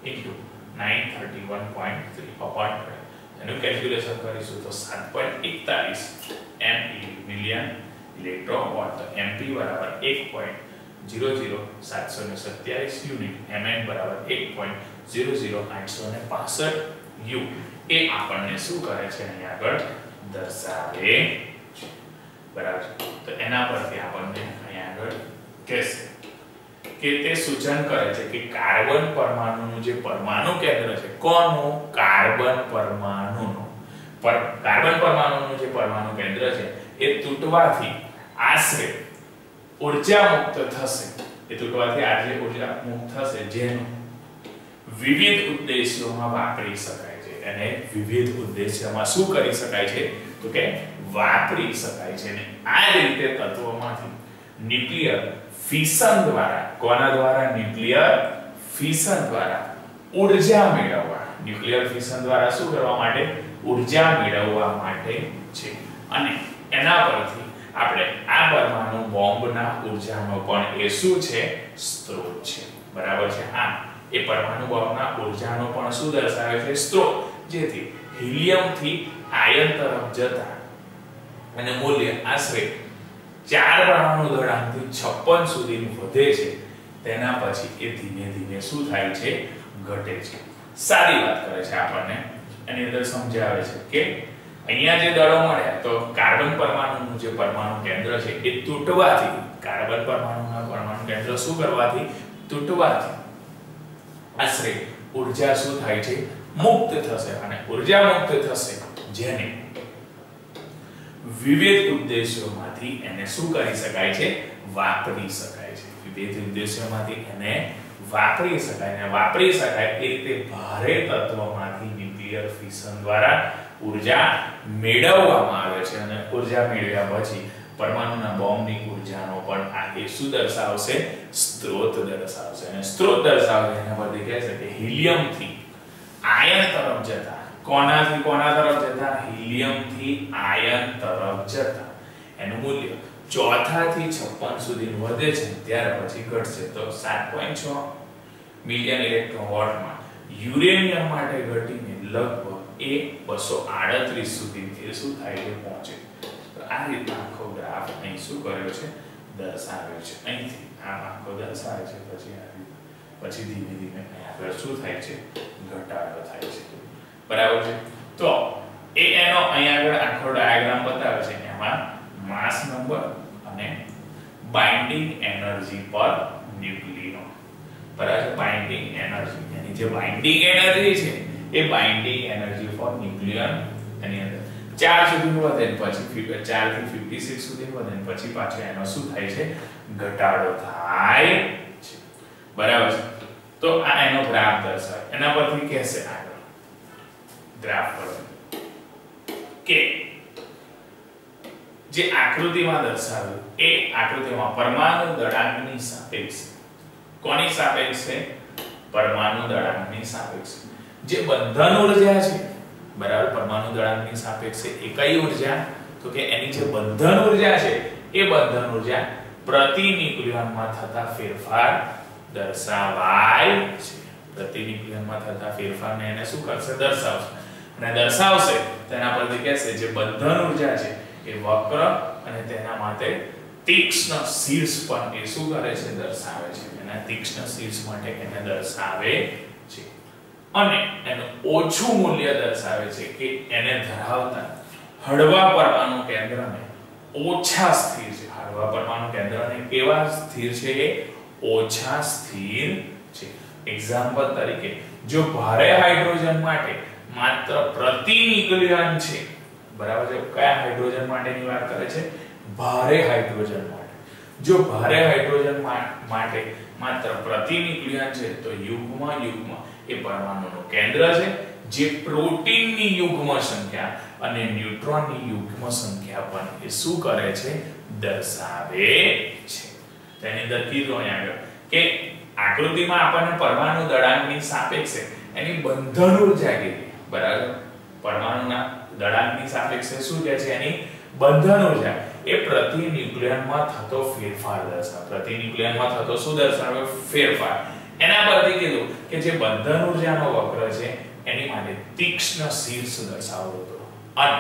into 931.3 upon 12 એનું કેલ્ક્યુલેશન કરીશું તો 7.41 me મિલિયન ઇલેક્ટ્રોવોટ તો mp બરાબર 1.00727 યુનિટ mn બરાબર 1.00865 u એ આપણને શું કરે છે અહીં આગળ દર્શાવે છે બરાબર તો એના પરથી આપણને અહીં આગળ કહેશે કે તે સૂચન કરે છે કે કાર્બન પરમાણુનું જે પરમાણુ કેન્દ્ર છે કોનું કાર્બન પરમાણુનું જે પરમાણુ કેન્દ્ર છે એ તૂટવાથી આશરે ઊર્જા મુક્ત થશે જેનું વિવિધ ઉદ્દેશ્યોમાં વાપરી શકાય છે અને વિવિધ ઉદ્દેશ્યમાં શું કરી શકાય છે તો કે વાપરી શકાય છે અને આ રીતે તત્વોમાંથી ન્યુક્લિયર ફિશન દ્વારા કોના દ્વારા ન્યુક્લિયર ફિશન દ્વારા ઊર્જા મેળવવા ન્યુક્લિયર ફિશન દ્વારા શું કરવા માટે ઊર્જા મેળવવા માટે છે અને એના પરથી આપણે આ પરમાણુ બોમ્બના ઊર્જાનો પણ એ શું છે સ્ત્રોત છે બરાબર છે આ એ પરમાણુ બોમ્બના ઊર્જાનો પણ શું દર્શાવે છે સ્ત્રોત જેથી હિલિયમ થી આયન તરફ જતા અને મૂલ્ય આશરે 4 પરમાણુ દળાંકથી 56 સુધી વધે છે તેના પછી એ ધીમે ધીમે શું થાય છે ઘટે છે સારી વાત કરે છે આપણને એની અંદર સમજાવે છે કે અહીંયા જે દળો મળ્યા તો કાર્બન પરમાણુનું જે પરમાણુ કેન્દ્ર છે એ તૂટવાથી કાર્બન પરમાણુના પરમાણુ કેન્દ્ર શું કરવાથી તૂટવાથી આશરે ઊર્જા શું થાય છે મુક્ત થશે અને ઊર્જા મુક્ત થશે જેને વિવિધ ઉદ્દેશ્યોમાંથી એને શું કરી શકાય છે વાપરી શકાય છે વિવિધ ઉદ્દેશ્યોમાંથી એને વાપરી શકાય અને વાપરી શકાય એ રીતે ભારે તત્વોમાંથી ન્યુક્લિયર ફિશન દ્વારા ઊર્જા મેળવવામાં આવે છે અને ઊર્જા મેળવ્યા પછી પરમાણુના બોમ્બની ઊર્જાનો પણ આ એ શું દર્શાવશે સ્ત્રોત દર્શાવશે અને સ્ત્રોત દર્શાવશે એના પરથી કહે છે કે હિલિયમ થી આયન તરફ જતા કોનાથી કોના તરફ જતા હિલિયમ થી આયન તરફ જતા એનું મૂલ્ય 4 થી 56 સુધી વધે છે ત્યાર પછી ઘટશે તો 7.6 મિલિયન ઇલેક્ટ્રોન વોલ્ટમાં યુરેનિયમ માટે ઘટીને લગભગ 238 સુધી એ શું થાય છે પહોંચે તો આ રીતના આખો ગ્રાફ અહીં શું કર્યો છે દર્શાવ્યો છે અહીંથી આ આખો દર્શાવે છે પછી ધીમે ધીમે આગળ શું થાય છે ઘટાડો થાય છે બરાબર છે તો એ એનો અહીં આગળ આખો ડાયાગ્રામ બતાવે છે એમાં માસ નંબર અને બાઇન્ડિંગ એનર્જી પર ન્યુક્લિયો બરાબર બાઇન્ડિંગ એનર્જી એની જે બાઇન્ડિંગ એનર્જી છે એ બાઇન્ડિંગ એનર્જી ફોર ન્યુક્લિયર એની અંદર 4 સુધી વધે પછી 4 થી 56 સુધી વધે પછી પાછો એનો શું થાય છે ઘટાડો થાય છે બરાબર છે તો આ એનો ગ્રાફ દર્શાવે એના પરથી કહેશે આગળ ગ્રાફ પર કે જે આકૃતિમાં દર્શાવ્યું એ આકૃતિમાં પરમાણુ દળાંકની સાપેક્ષે કોની સાપેક્ષે પરમાણુ દળાંકની સાપેક્ષે જે બંધન ઊર્જા છે બરાબર પરમાણુ દળાંકની સાપેક્ષે એ કઈ ઊર્જા તો કે એની જે બંધન ઊર્જા છે એ બંધન ઊર્જા પ્રતિ ન્યુક્લિયોનમાં થતા ફેરફાર દર્શાવાય છે પ્રતિ ન્યુક્લિયોનમાં થતા ફેરફારને એને શું કરશે દર્શાવશે અને દર્શાવશે તેના પરથી કહેશે જે બંધન ઊર્જા છે એ વક્ર અને તેના માટે તીક્ષ્ણ શીર્ષ પણ એ શું કરે છે દર્શાવે છે એના તીક્ષ્ણ શીર્ષ માટે એને દર્શાવે છે અને એનું ઓછું મૂલ્ય દર્શાવે છે કે એને ધરાવતા હળવા પરમાણુ કેન્દ્રને ઓછા સ્થિર છે હળવા પરમાણુ કેન્દ્રને કેવા સ્થિર છે એ ઓછા સ્થિર છે એક્ઝામ્પલ તરીકે જો ભારે હાઇડ્રોજન માટે માત્ર પ્રતિ ન્યુક્લિયન છે બરાબર છે કયા હાઇડ્રોજન માટેની વાત કરે છે ભારે હાઇડ્રોજન માટે જો ભારે હાઇડ્રોજન માટે માત્ર પ્રતિ ન્યુક્લિયન છે તો યુગ્મ એ પરમાણુનું કેન્દ્ર છે, જે પ્રોટીનની યુગ્મ સંખ્યા અને ન્યુટ્રોનની યુગ્મ સંખ્યા પણ એ શું કરે છે, દર્શાવે છે. તેની અંદર કીધું અહીંયા આગળ કે આકૃતિમાં આપણને પરમાણુ દળાંકની સાપેક્ષે એની બંધન ઉર્જા કીધી, બરાબર. પરમાણુના દળાંકની સાપેક્ષે શું કહે છે, એની બંધન ઉર્જા એ પ્રતિ ન્યુક્લિયનમાં થતો ફેરફાર દર્શાવે. પ્રતિ ન્યુક્લિયનમાં થતો શું દર્શાવે, ફેરફાર. એના પરથી કીધું કે જે બંધન ઉર્જાનો વક્ર છે એની માટે તીક્ષ્ણ શીર્ષ દર્શાવતો હતો, અને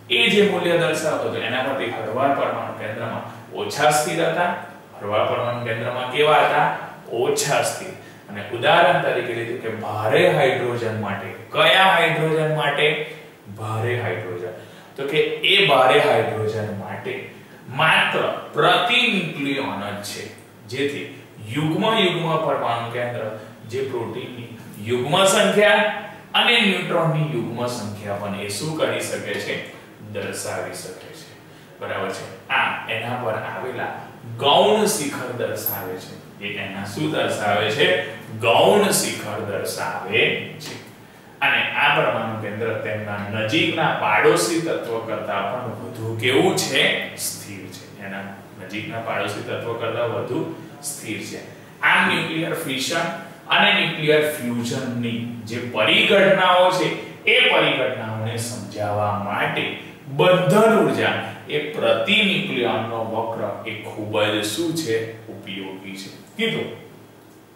એ જે મૂલ્ય દર્શાવતો હતો એના પરથી હળવા પરમાણુ કેન્દ્રમાં ઓછા સ્થિર હતા, હળવા પરમાણુ કેન્દ્રમાં કેવા હતા, ઓછા સ્થિર. અને ઉદાહરણ તરીકે લીધું કે ભારે હાઇડ્રોજન માટે, કયા હાઇડ્રોજન માટે, ભારે હાઇડ્રોજન, તો કે એ ભારે હાઇડ્રોજન માટે માત્ર પ્રતિ ન્યુક્લિયોન જ છે, જેથી યુગ્મ પરમાણુ કેન્દ્ર જે પ્રોટીનની યુગ્મ સંખ્યા અને ન્યુટ્રોનની યુગ્મ સંખ્યા પણ એ શું કરી શકે છે, દર્શાવી શકે છે, બરાબર છે. આ એના પર આવેલા ગૌણ શિખર દર્શાવે છે. એ એના શું દર્શાવે છે, ગૌણ શિખર દર્શાવે છે. અને આ પરમાણુ કેન્દ્ર તેમના નજીકના પાડોશી તત્વ કરતાં પણ વધુ કેવું છે, સ્થિર છે. એના નજીકના પાડોશી તત્વ કરતાં વધુ સ્થિર છે. આ ન્યુક્લિયર ફિશન અને ન્યુક્લિયર ફ્યુઝનની જે પરિઘટનાઓ છે એ પરિઘટનાઓને સમજાવવા માટે બંધન ઉર્જા એ પ્રતિ ન્યુક્લિયોનનો વક્ર એ ખૂબ જ શું છે, ઉપયોગી છે. કીધું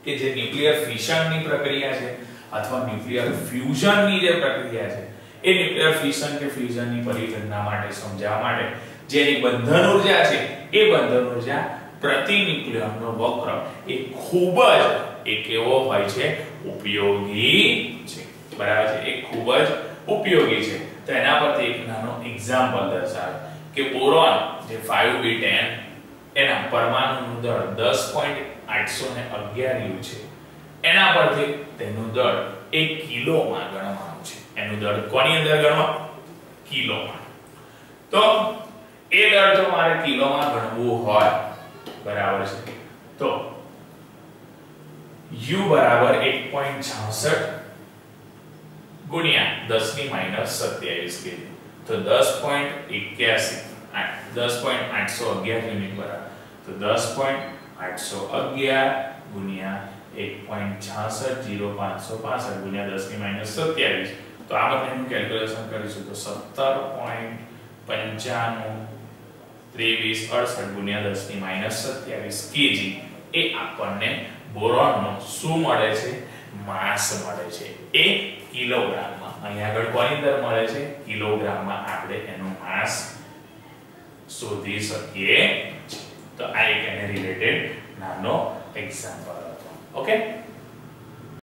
કે જે ન્યુક્લિયર ફિશનની પ્રક્રિયા છે અથવા ન્યુક્લિયર ફ્યુઝનની જે પ્રક્રિયા છે એ ન્યુક્લિયર ફિશન કે ફ્યુઝનની પરિઘટના માટે સમજાવવા માટે જેની બંધન ઉર્જા છે એ બંધન ઉર્જા પ્રતિ ન્યુક્લિયોનનો વક્ર એ ખૂબ જ કેવો હોય છે, ઉપયોગી છે, બરાબર છે. એ ખૂબ જ ઉપયોગી છે. તો એના પરથી એક નાનો એક્ઝામ્પલ દર્શાવે કે બોરોન જે 5B10 એના પરમાણુનું દળ 10.811 છે. એના પરથી તેનું દળ 1 કિલોમાં ગણવાનું છે. એનું દળ કોની અંદર ગણવા, કિલોમાં. તો એ દળ જો મારે કિલોમાં ગણવું હોય, બરાબર છે, તો U બરાબર 1.66 ગુણ્યા 10⁻²7 કેજી, તો 10.811 યુનિટ બરાબર, તો 10.811 ગુણ્યા 1.660565 ગુણ્યા 10⁻²7, તો આ બંનેનું કેલ્ક્યુલેશન કરીશું તો 17.952368 ગુણ્યા 10⁻²7 કેજી એ આપણને બોરોનનો શું મળે છે, માસ મળે છે. એ કિલોગ્રામમાં, અહીંયા આગળ કોની અંદર મળે છે, કિલોગ્રામમાં આપણે એનો માસ શોધી શકીએ. તો આ એક એને રિલેટેડ નાનો એક્ઝામ્પલ હતો. ઓકે.